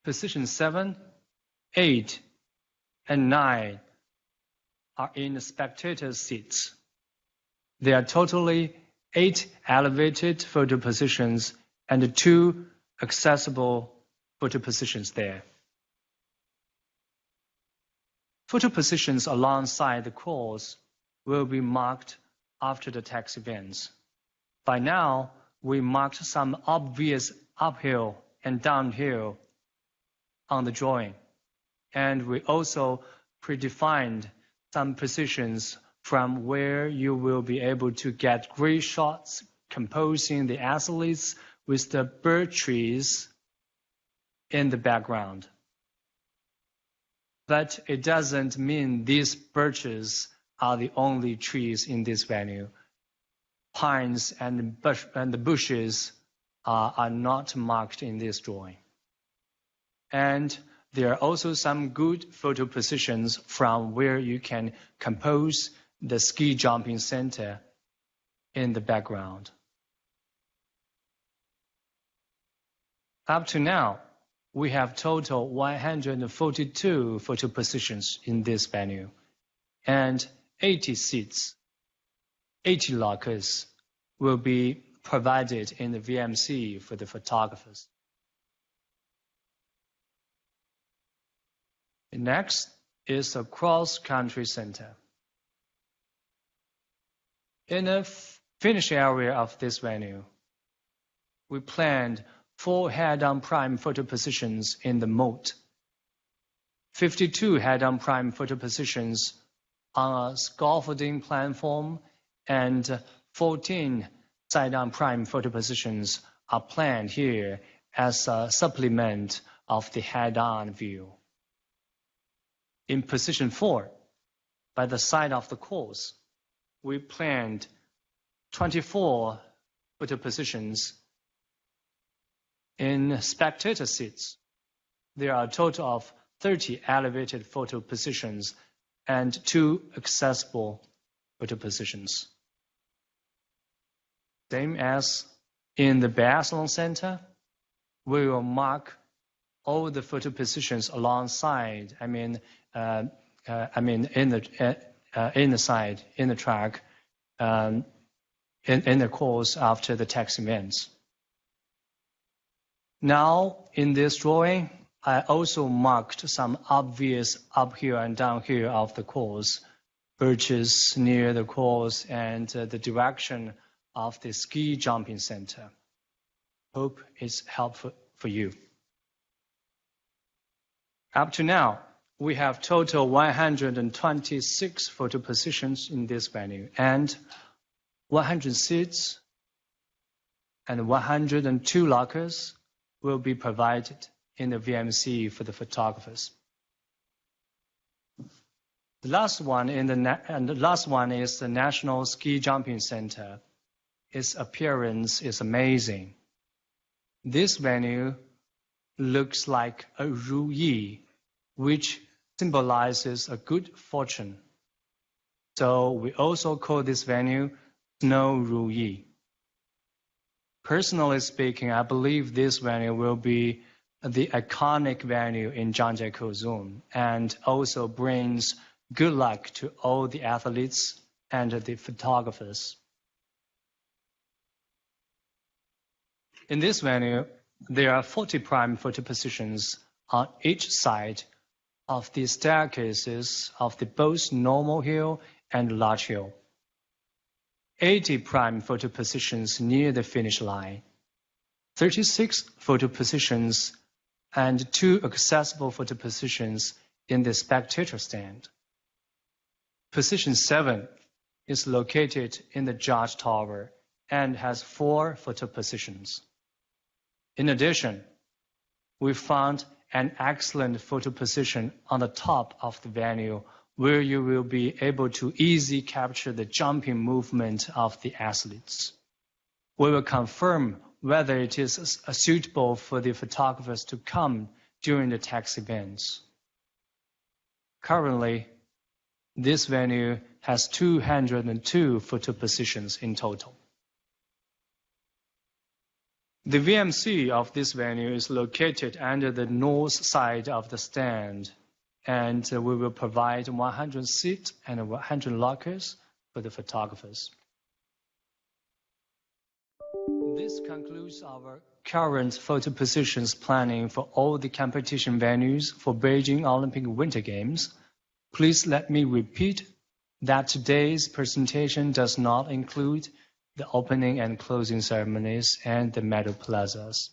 Position 7, 8, and 9 are in the spectator seats. There are totally 8 elevated photo positions and 2 accessible photo positions there. Photo positions alongside the course will be marked after the tech events. By now, we marked some obvious uphill and downhill on the drawing, and we also predefined some positions from where you will be able to get great shots composing the athletes with the birch trees in the background. But it doesn't mean these birches are the only trees in this venue. Pines and the bushes are not marked in this drawing. And there are also some good photo positions from where you can compose the ski jumping center in the background. Up to now, we have total 142 photo positions in this venue and 80 seats. 80 lockers will be provided in the VMC for the photographers. Next is the cross-country center. In the finish area of this venue, we planned 4 head-on prime photo positions in the moat, 52 head-on prime photo positions on a scaffolding platform, and 14 side-on prime photo positions are planned here as a supplement of the head-on view. In position 4, by the side of the course, we planned 24 photo positions in spectator seats. There are a total of 30 elevated photo positions and 2 accessible photo positions. Same as in the biathlon center, we will mark all the photo positions alongside. in the side, in the track, in the course after the tech events. Now, in this drawing, I also marked some obvious uphill and downhill of the course, birches near the course, and the direction of the ski jumping center. Hope it's helpful for you. Up to now, we have total 126 photo positions in this venue, and 100 seats and 102 lockers will be provided in the VMC for the photographers. The last one is the National Ski Jumping Center. Its appearance is amazing. This venue looks like a ruyi, which symbolizes a good fortune. So we also call this venue Snow Ruyi. Personally speaking, I believe this venue will be the iconic venue in Zhangjiakou zone and also brings good luck to all the athletes and the photographers. In this venue, there are 40 prime photo positions on each side of the staircases of the both normal hill and large hill. 80 prime photo positions near the finish line, 36 photo positions and 2 accessible photo positions in the spectator stand. Position 7 is located in the judge tower and has 4 photo positions. In addition, we found an excellent photo position on the top of the venue where you will be able to easily capture the jumping movement of the athletes. We will confirm whether it is suitable for the photographers to come during the test events. Currently, this venue has 202 photo positions in total. The VMC of this venue is located under the north side of the stand, and we will provide 100 seats and 100 lockers for the photographers. This concludes our current photo positions planning for all the competition venues for Beijing Olympic Winter Games. Please let me repeat that today's presentation does not include the opening and closing ceremonies and the medal plazas.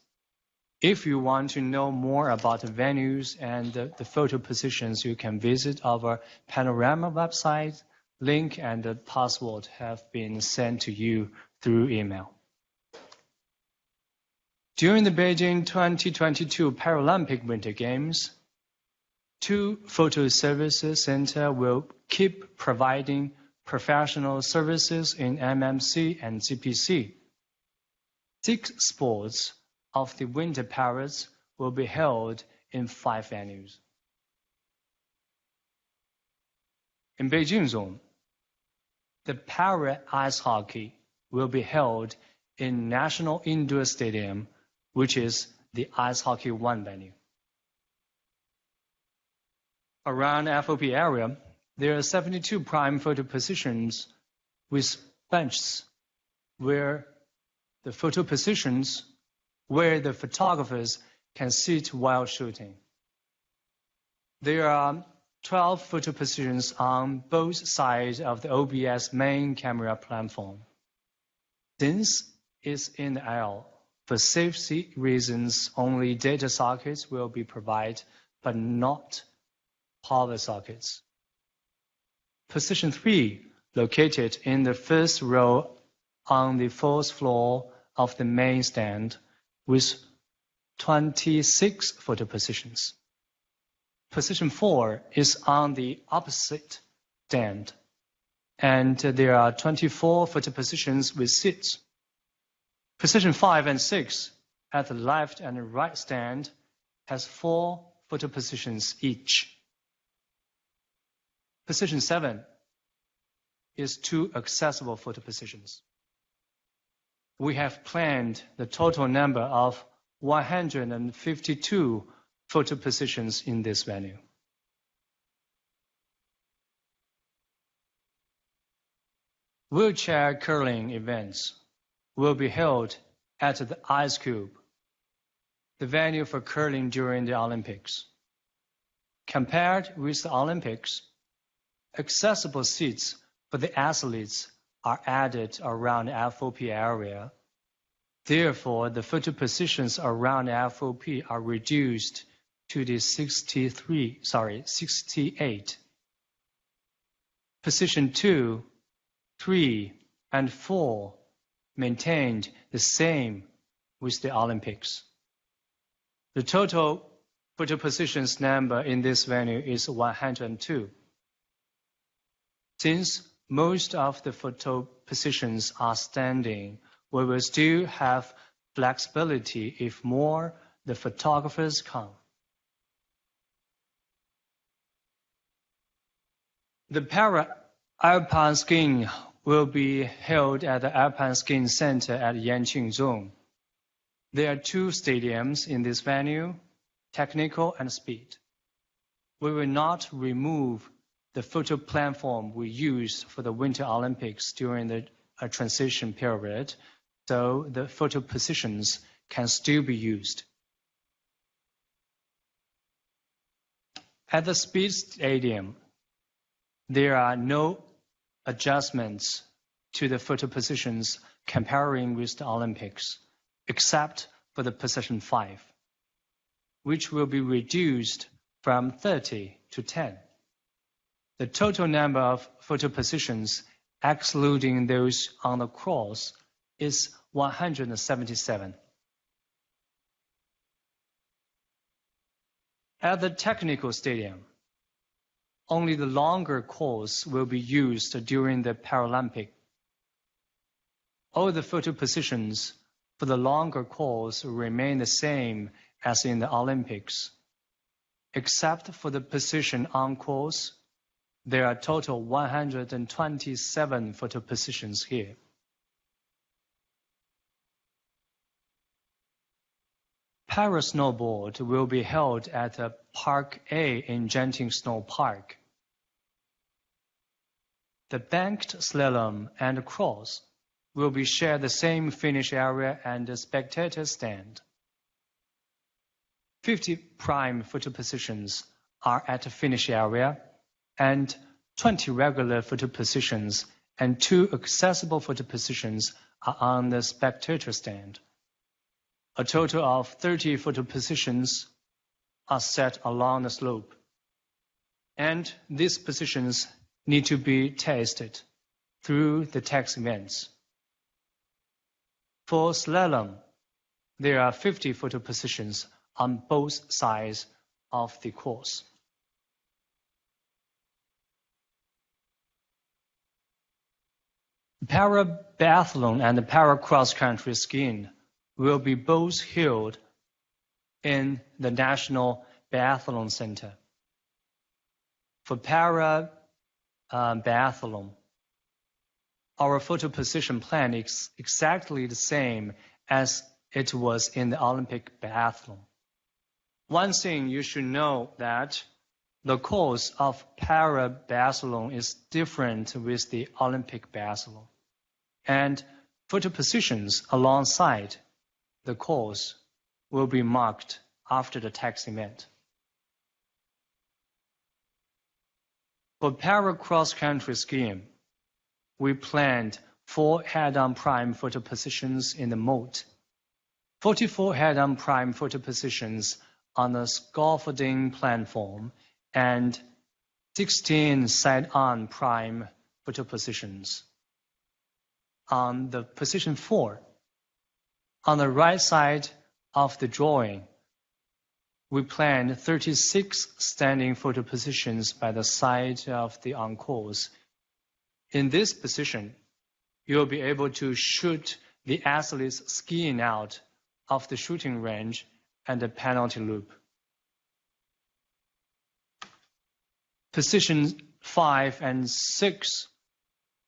If you want to know more about the venues and the photo positions, you can visit our Panorama website. Link and the password have been sent to you through email. During the Beijing 2022 Paralympic Winter Games, 2 photo services centers will keep providing professional services in MMC and GPC. 6 sports of the winter parades will be held in 5 venues. In Beijing zone, the para ice hockey will be held in National Indoor Stadium, which is the Ice Hockey 1 venue. Around FOP area, there are 72 prime photo positions with benches where the photographers can sit while shooting. There are 12 photo positions on both sides of the OBS main camera platform. Since it's in the aisle, for safety reasons, only data sockets will be provided, but not power sockets. Position 3, located in the first row on the 4th floor of the main stand, with 26 photo positions. Position 4 is on the opposite stand, and there are 24 photo positions with seats. Position 5 and 6 at the left and right stand has 4 photo positions each. Position 7 is 2 accessible photo positions. We have planned the total number of 152 photo positions in this venue. Wheelchair curling events will be held at the Ice Cube, the venue for curling during the Olympics. Compared with the Olympics, accessible seats for the athletes are added around the FOP area. Therefore, the photo positions around the FOP are reduced to the 68. Position 2, 3, and 4 maintained the same with the Olympics. The total photo positions number in this venue is 102. Since most of the photo positions are standing, we will still have flexibility if more the photographers come. The para-alpine skiing will be held at the Alpine Skiing Center at Yanqing Zone. There are 2 stadiums in this venue, technical and speed. We will not remove the photo platform we used for the Winter Olympics during the transition period, so the photo positions can still be used. At the speed stadium, there are no adjustments to the photo positions comparing with the Olympics, except for the position 5, which will be reduced from 30 to 10. The total number of photo positions, excluding those on the cross, is 177. At the technical stadium, only the longer course will be used during the Paralympic. All the photo positions for the longer course remain the same as in the Olympics. Except for the position on course, there are total 127 photo positions here. Para-snowboard will be held at Park A in Genting Snow Park. The banked slalom and cross will be shared the same finish area and the spectator stand. 50 prime photo positions are at the finish area, and 20 regular photo positions and 2 accessible photo positions are on the spectator stand. A total of 30 photo positions are set along the slope, and these positions need to be tested through the test events. For slalom, there are 50 photo positions on both sides of the course. Para-biathlon and para-cross-country skiing will be both held in the National Biathlon Center. For para-biathlon, our photo position plan is exactly the same as it was in the Olympic biathlon. One thing you should know that the course of para-biathlon is different with the Olympic biathlon, and photo positions alongside the course will be marked after the test event. For para-cross-country skiing, we planned 4 head-on prime photo positions in the moat, 44 head-on prime photo positions on the scaffolding platform, and 16 side-on prime photo positions. On the position 4, on the right side of the drawing, we planned 36 standing photo positions by the side of the on-course. In this position, you'll be able to shoot the athletes skiing out of the shooting range and the penalty loop. Positions 5 and 6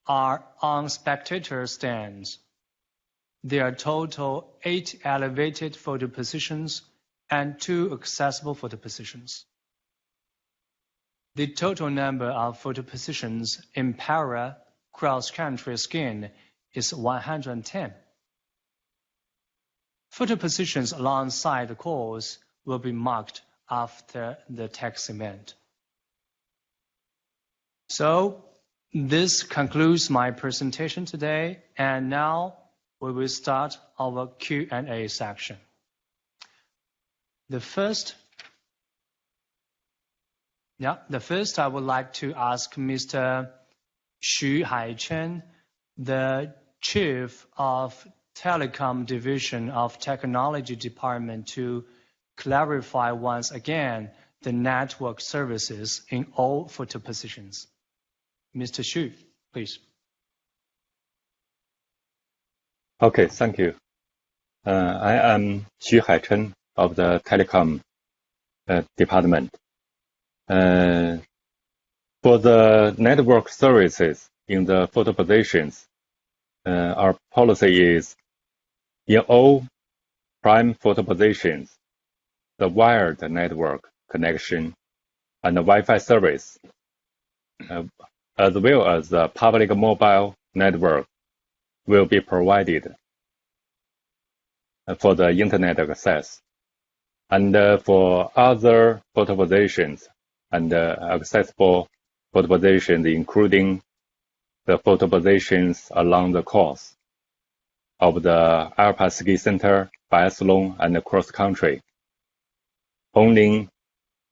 are on spectator stands. There are total 8 elevated photo positions and 2 accessible photo positions. The total number of photo positions in para cross-country skiing is 110. Photo positions alongside the course will be marked after the test event. So this concludes my presentation today, and now we will start our Q&A section. The first I would like to ask Mr. Xu Haichen, the Chief of Telecom Division of Technology Department, to clarify once again the network services in all photo positions. Mr. Xu, please. Okay, thank you. I am Xu Haichen of the Telecom Department. For the network services in the photo positions, our policy is in all prime photo positions, the wired network connection, and the Wi-Fi service, as well as the public mobile network, will be provided for the internet access. And for other photo positions and accessible photo positions, including the photo positions along the course of the Alpine Ski Center, biathlon, and cross country, only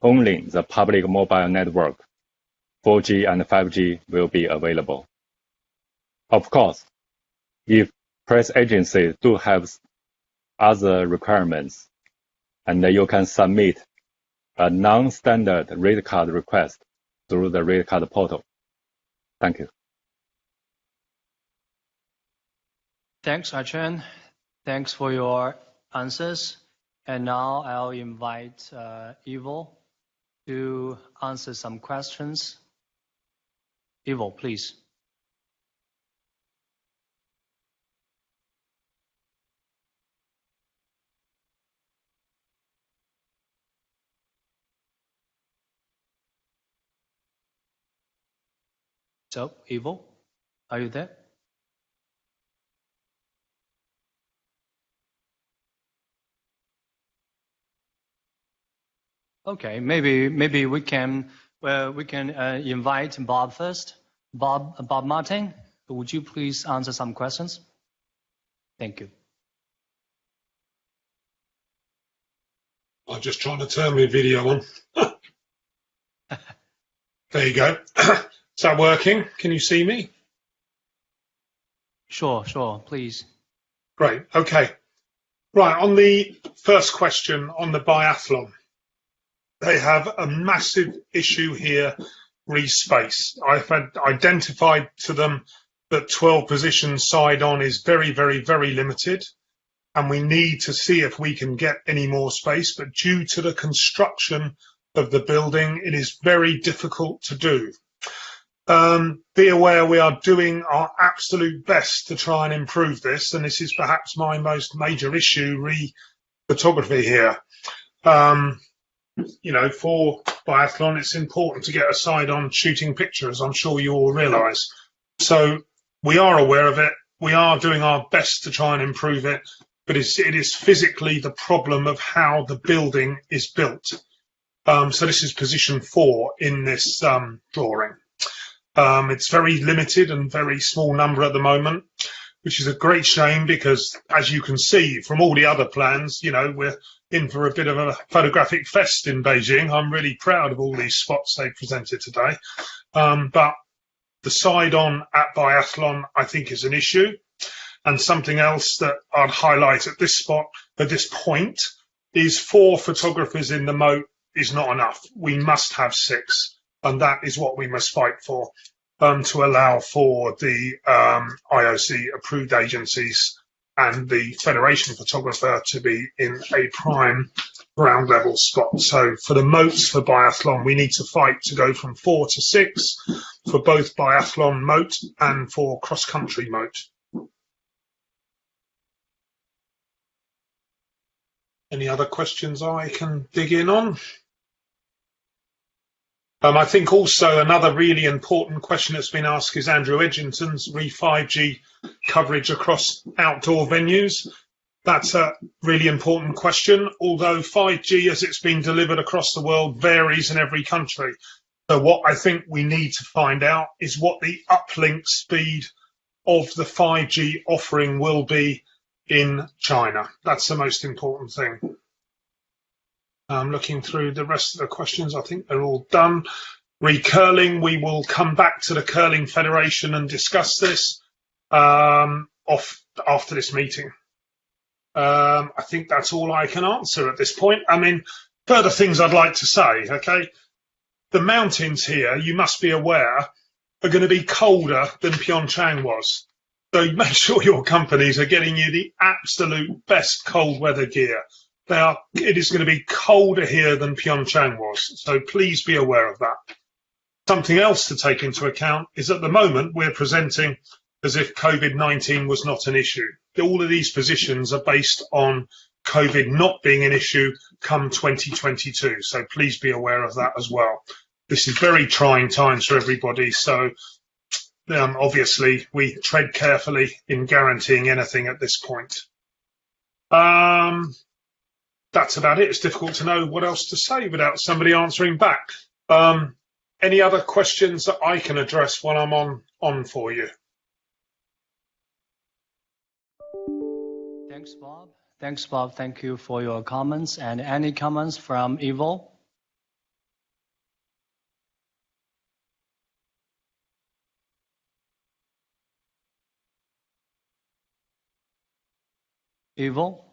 the public mobile network, 4G and 5G, will be available. Of course, if press agencies do have other requirements, and you can submit a non-standard rate card request through the rate card portal. Thank you. Thanks, Chen. Thanks for your answers. And now I'll invite Ivo to answer some questions. Ivo, please. So, Ivo, are you there? Okay, maybe we can invite Bob first. Bob Martin, would you please answer some questions? Thank you. I'm just trying to turn my video on. There you go. Is that working? Can you see me? Sure, please. Great. Okay. Right. On the first question on the biathlon, they have a massive issue here, space. I've identified to them that 12 position side on is very, very, very limited, and we need to see if we can get any more space. But due to the construction of the building, it is very difficult to do. Be aware we are doing our absolute best to try and improve this, and this is perhaps my most major issue, photography here. You know, for biathlon, it's important to get a side on shooting pictures, I'm sure you all realise. So we are aware of it, we are doing our best to try and improve it, but it is physically the problem of how the building is built. So this is position 4 in this drawing. It's very limited and very small number at the moment, which is a great shame because, as you can see from all the other plans, you know, we're in for a bit of a photographic fest in Beijing. I'm really proud of all these spots they presented today. But the side on at biathlon, I think, is an issue. And something else that I'd highlight at this point, is 4 photographers in the moat is not enough. We must have 6. And that is what we must fight for, to allow for the IOC approved agencies and the Federation photographer to be in a prime ground level spot. So for the moats for biathlon, we need to fight to go from 4 to 6 for both biathlon moat and for cross country moat. Any other questions I can dig in on? I think also another really important question that's been asked is Andrew Edgington's re-5G coverage across outdoor venues. That's a really important question, although 5G as it's been delivered across the world varies in every country. So what I think we need to find out is what the uplink speed of the 5G offering will be in China. That's the most important thing. Looking through the rest of the questions, I think they're all done. Recurling, we will come back to the Curling Federation and discuss this after this meeting. I think that's all I can answer at this point. I mean, further things I'd like to say, okay? The mountains here, you must be aware, are going to be colder than Pyeongchang was. So make sure your companies are getting you the absolute best cold weather gear. It is going to be colder here than Pyeongchang was, so please be aware of that. Something else to take into account is at the moment we're presenting as if COVID-19 was not an issue. All of these positions are based on COVID not being an issue come 2022. So please be aware of that as well. This is very trying times for everybody. So obviously we tread carefully in guaranteeing anything at this point. That's about it. It's difficult to know what else to say without somebody answering back. Any other questions that I can address when I'm on for you? Thanks, Bob. Thanks, Bob. Thank you for your comments. And any comments from Ivo? Ivo?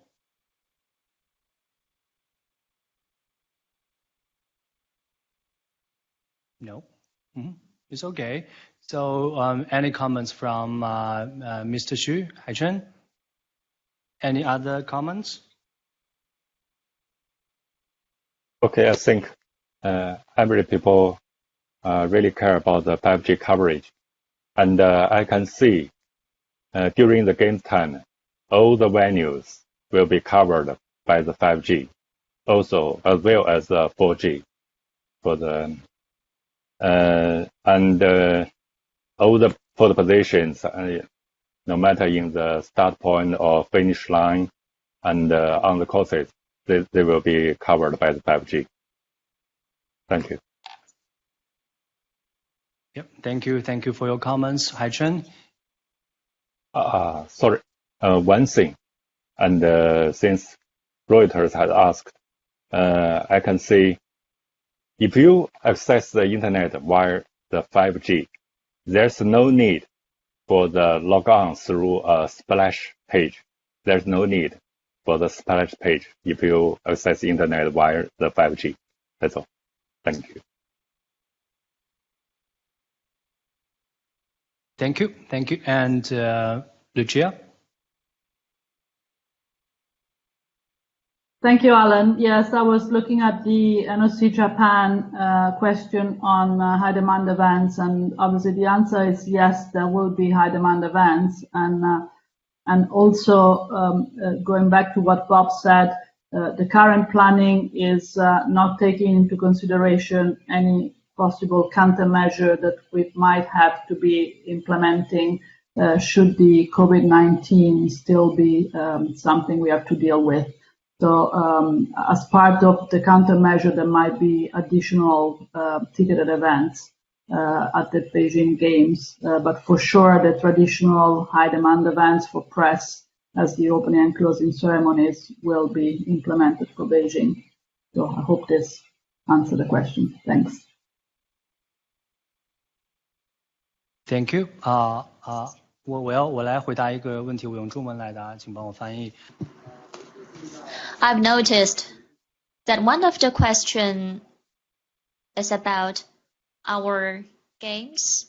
No. It's okay. So any comments from Mr. Xu, Haichun? Any other comments? Okay, I think every people really care about the 5G coverage. And I can see during the game time, all the venues will be covered by the 5G, also as well as 4G for the all the photo positions, no matter in the start point or finish line and on the courses, they will be covered by the 5G. Thank you. Yep. Thank you. Thank you for your comments, Haichun. Sorry, one thing, and since Reuters has asked, I can see if you access the internet via the 5G, there's no need for the log on through a splash page. There's no need for the splash page if you access the internet via the 5G. That's all. Thank you. Thank you. Thank you. And Lucia? Thank you, Alan. Yes, I was looking at the NOC Japan question on high demand events, and obviously the answer is yes, there will be high demand events. And also going back to what Bob said, the current planning is not taking into consideration any possible countermeasure that we might have to be implementing should the COVID-19 still be something we have to deal with. So as part of the countermeasure, there might be additional ticketed events at the Beijing Games, but for sure the traditional high demand events for press as the opening and closing ceremonies will be implemented for Beijing. So I hope this answered the question. Thanks. Thank you. 我来回答一个问题，我用中文来答，请帮我翻译。I've noticed that one of the questions is about our games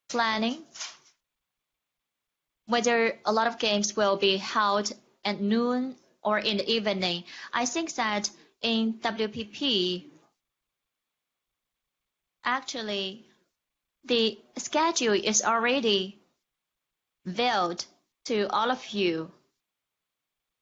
planning, whether a lot of games will be held at noon or in the evening. I think that in WPP, actually, the schedule is already veiled to all of you.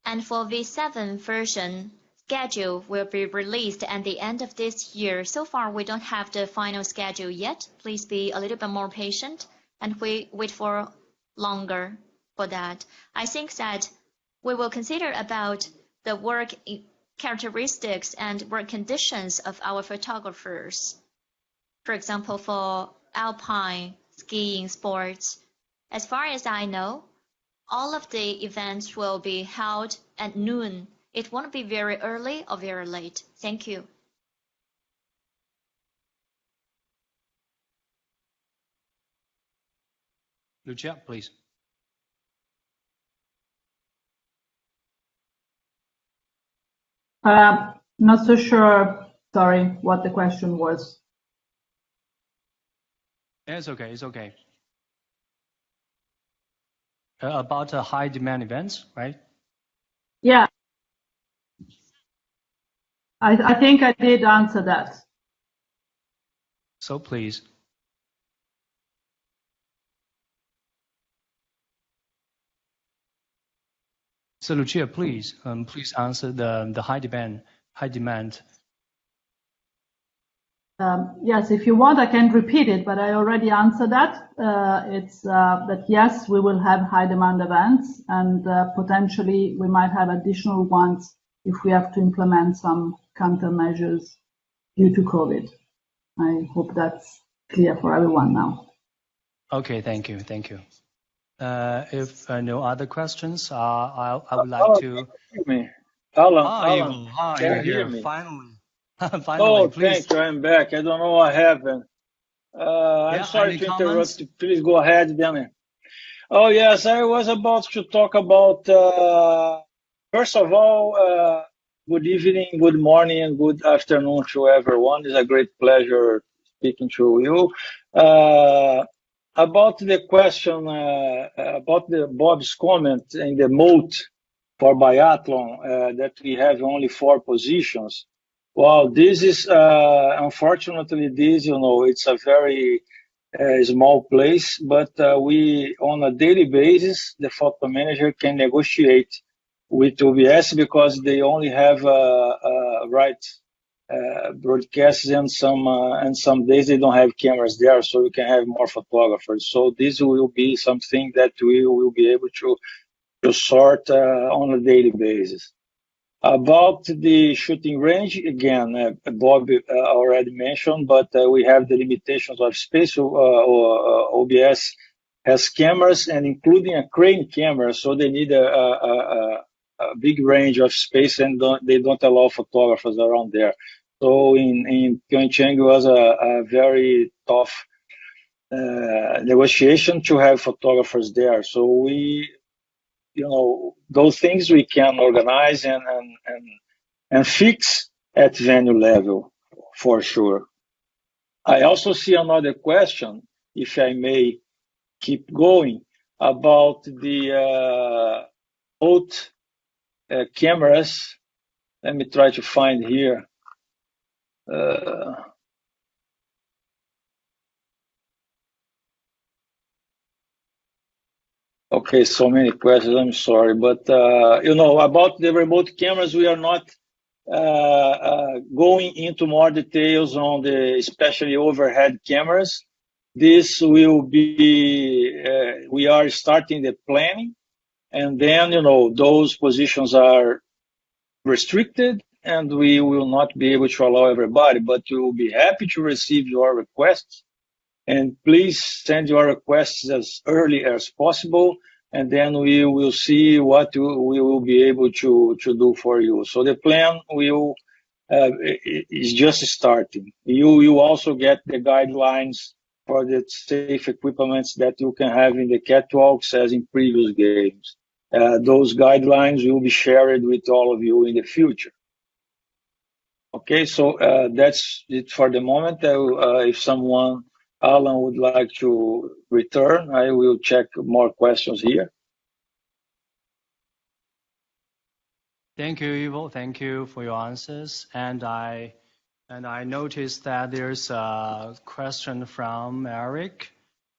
And for V7 version, schedule will be released at the end of this year. So far, we don't have the final schedule yet. Please be a little bit more patient and wait for longer for that. I think that we will consider about the work characteristics and work conditions of our photographers. For example, for alpine skiing sports, as far as I know, all of the events will be held at noon. It won't be very early or very late. Thank you. Lucia, please. Not so sure, sorry, what the question was. It's okay. It's okay. About high demand events, right? Yeah. I think I did answer that. So please. So Lucia, please answer the high demand. Yes, if you want, I can repeat it, but I already answered that. It's that yes, we will have high demand events, and potentially we might have additional ones if we have to implement some countermeasures due to COVID. I hope that's clear for everyone now. Okay, thank you. If no other questions, I would like to. Alan, You're here finally. Oh, please. thank you. I'm back. I don't know what happened. I'm sorry to interrupt you. Please go ahead, Danny. Oh, yes, I was about to talk about, first of all, good evening, good morning, and good afternoon to everyone. It's a great pleasure speaking to you. About the question, about Bob's comment in the moat for biathlon, that we have only 4 positions. Well, this is, unfortunately, it's a very small place, but we, on a daily basis, the photo manager can negotiate with OBS because they only have broadcasts and some days they don't have cameras there, so you can have more photographers. So this will be something that we will be able to sort on a daily basis. About the shooting range, again, Bob already mentioned, but we have the limitations of space. OBS has cameras, and including a crane camera, so they need a big range of space, and they don't allow photographers around there. So in Pyeongchang, it was a very tough negotiation to have photographers there. So we, those things we can organize and fix at venue level for sure. I also see another question, if I may keep going, about the both cameras. Let me try to find here. Okay, so many questions, I'm sorry. But, about the remote cameras, we are not going into more details on the especially overhead cameras. This will be, we are starting the planning, and then, those positions are restricted, and we will not be able to allow everybody, but we will be happy to receive your requests. And please send your requests as early as possible, and then we will see what we will be able to do for you. So the plan is just starting. You also get the guidelines for the safe equipments that you can have in the catwalks as in previous games. Those guidelines will be shared with all of you in the future. Okay, so that's it for the moment. If Alan would like to return, I will check more questions here. Thank you, Ivo. Thank you for your answers. And I noticed that there's a question from Eric.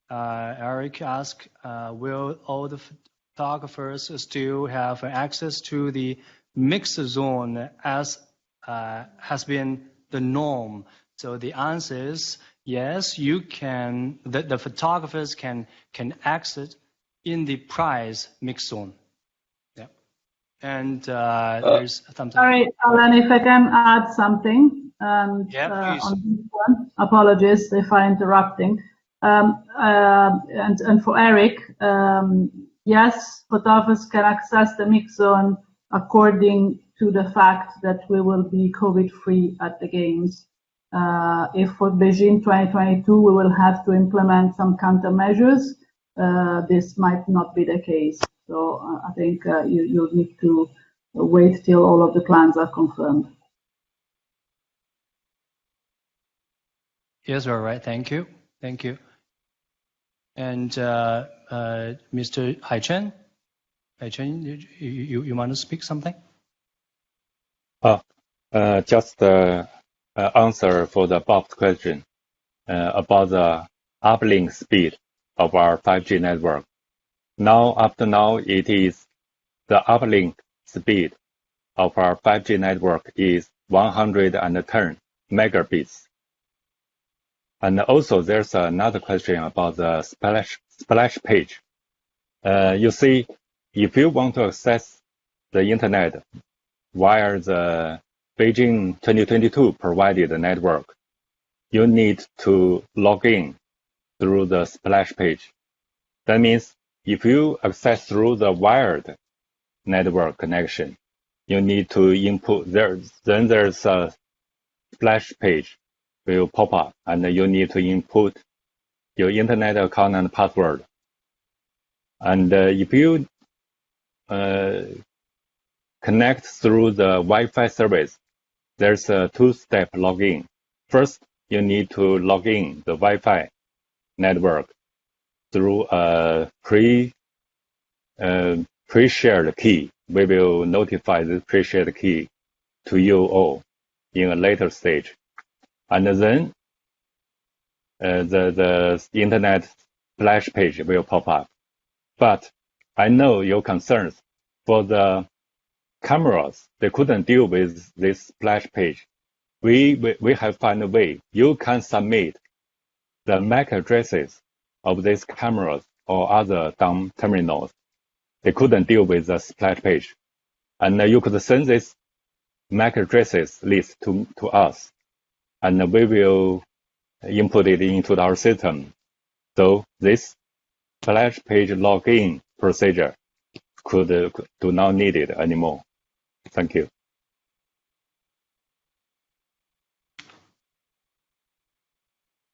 Eric asked, will all the photographers still have access to the mixed zone as has been the norm? So the answer is yes, you can. The photographers can exit in the prize mixed zone. Yeah, and there's something. Sorry, Alan, if I can add something. Please. On this one, apologies if I'm interrupting. And for Eric, yes, photographers can access the mixed zone according to the fact that we will be COVID-free at the games. If for Beijing 2022 we will have to implement some countermeasures, this might not be the case. So I think you'll need to wait till all of the plans are confirmed. Yes, all right. Thank you. And Mr. Haichen, you want to speak something? Just answer for the Bob's question about the uplink speed of our 5G network. Up to now, it is the uplink speed of our 5G network is 110 megabits. And also there's another question about the splash page. You see, if you want to access the internet via the Beijing 2022 provided network, you need to log in through the splash page. That means if you access through the wired network connection, you need to input there. Then there's a splash page will pop up, and you need to input your internet account and password. And if you connect through the Wi-Fi service, there's a two-step login. First, you need to log in the Wi-Fi network through a pre-shared key. We will notify the pre-shared key to you all in a later stage. And then the internet splash page will pop up. But I know your concerns. For the cameras, they couldn't deal with this splash page. We have found a way. You can submit the MAC addresses of these cameras or other dumb terminals. They couldn't deal with the splash page. And you could send this MAC addresses list to us, and we will input it into our system. So this splash page login procedure do not need it anymore. Thank you.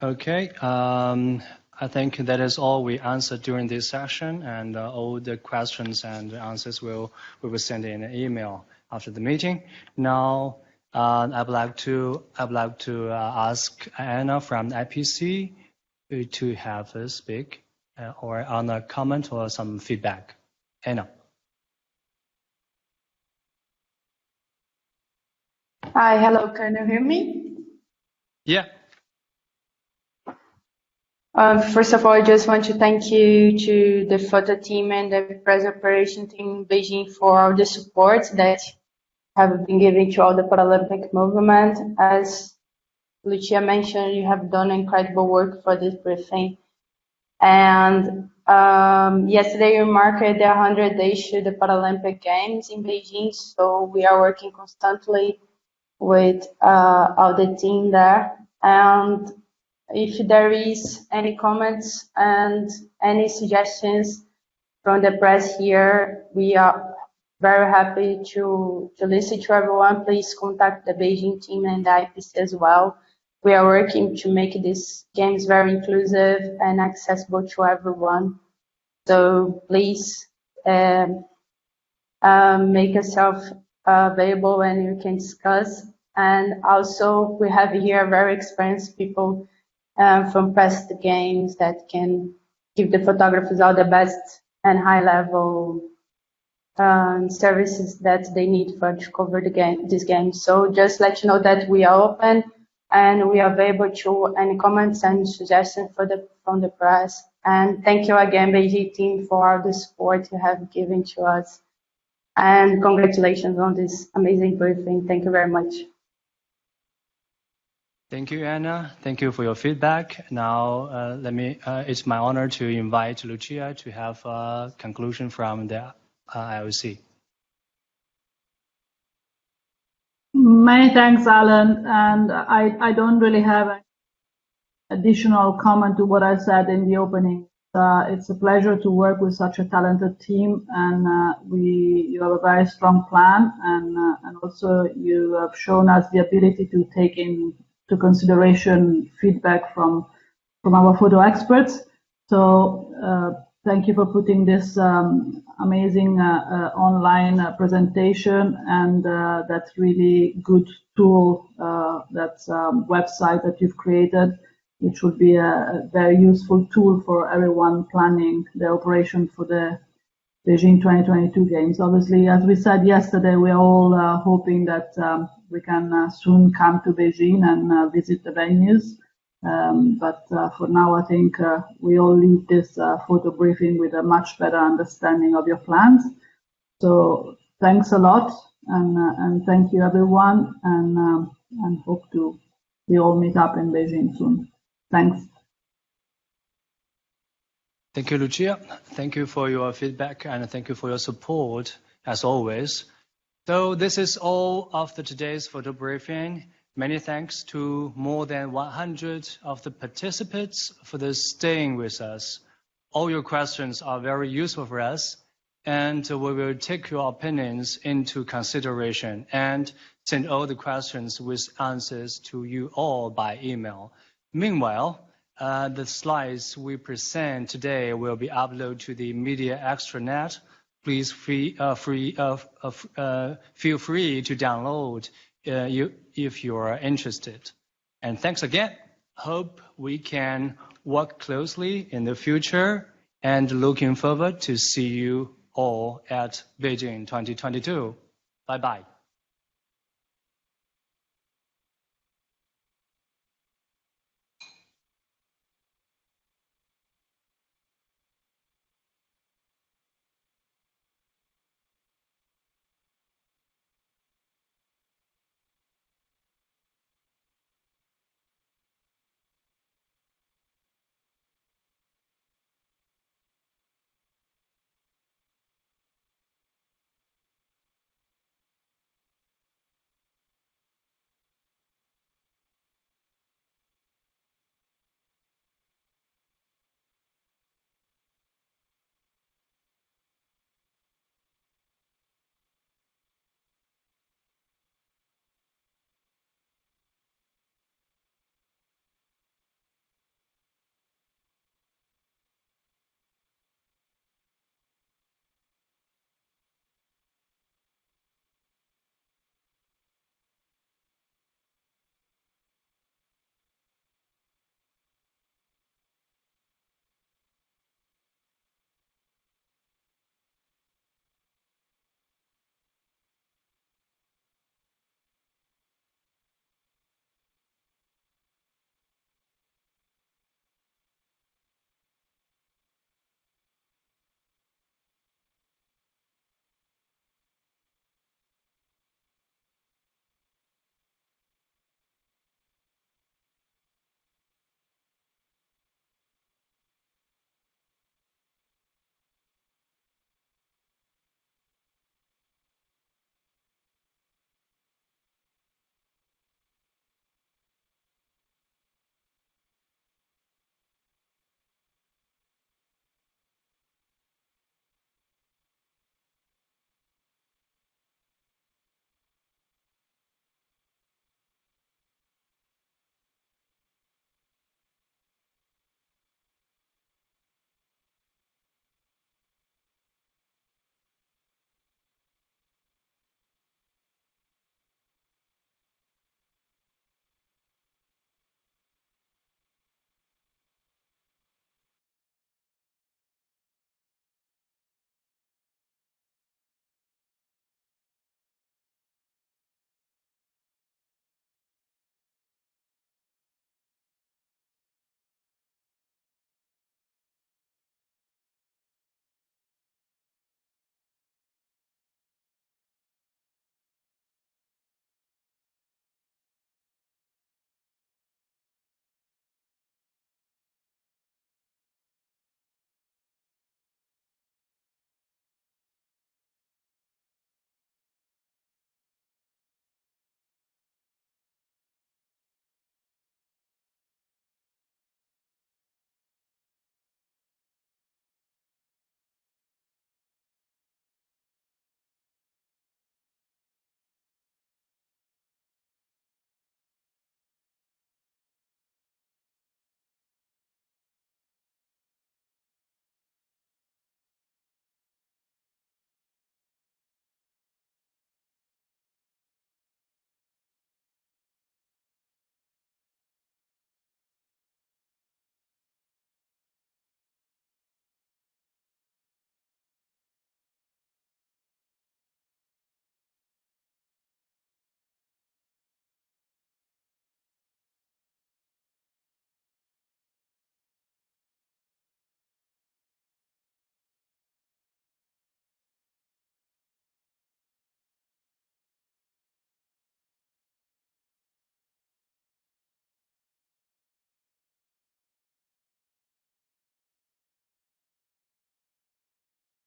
Okay, I think that is all we answered during this session, and all the questions and answers we will send in an email after the meeting. Now, I'd like to ask Anna from IPC to have a speak or on a comment or some feedback. Anna. Hi, hello, can you hear me? Yeah. First of all, I just want to thank you to the photo team and the press operation team in Beijing for all the support that have been given to all the Paralympic movement. As Lucia mentioned, you have done incredible work for this briefing. And yesterday we marked the 100 days to the Paralympic Games in Beijing, so we are working constantly with all the team there. And if there is any comments and any suggestions from the press here, we are very happy to listen to everyone. Please contact the Beijing team and the IPC as well. We are working to make these games very inclusive and accessible to everyone. So please make yourself available and you can discuss. And also we have here very experienced people from past games that can give the photographers all the best and high level services that they need to cover this game. So just let you know that we are open and we are available to any comments and suggestions from the press. And thank you again, Beijing team, for all the support you have given to us. And congratulations on this amazing briefing. Thank you very much. Thank you, Anna. Thank you for your feedback. Now, it's my honor to invite Lucia to have a conclusion from the IOC. Many thanks, Alan. And I don't really have an additional comment to what I said in the opening. It's a pleasure to work with such a talented team, and you have a very strong plan, and also you have shown us the ability to take into consideration feedback from our photo experts. So thank you for putting this amazing online presentation and that really good tool, that website that you've created, which would be a very useful tool for everyone planning the operation for the Beijing 2022 Games. Obviously, as we said yesterday, we're all hoping that we can soon come to Beijing and visit the venues. But for now, I think we all leave this photo briefing with a much better understanding of your plans. So thanks a lot, and thank you everyone, and hope to we all meet up in Beijing soon. Thanks. Thank you, Lucia. Thank you for your feedback and thank you for your support as always. So this is all after today's photo briefing. Many thanks to more than 100 of the participants for staying with us. All your questions are very useful for us, and we will take your opinions into consideration and send all the questions with answers to you all by email. Meanwhile, the slides we present today will be uploaded to the Media Extranet. Please feel free to download if you are interested. And thanks again. Hope we can work closely in the future and looking forward to see you all at Beijing 2022. Bye-bye.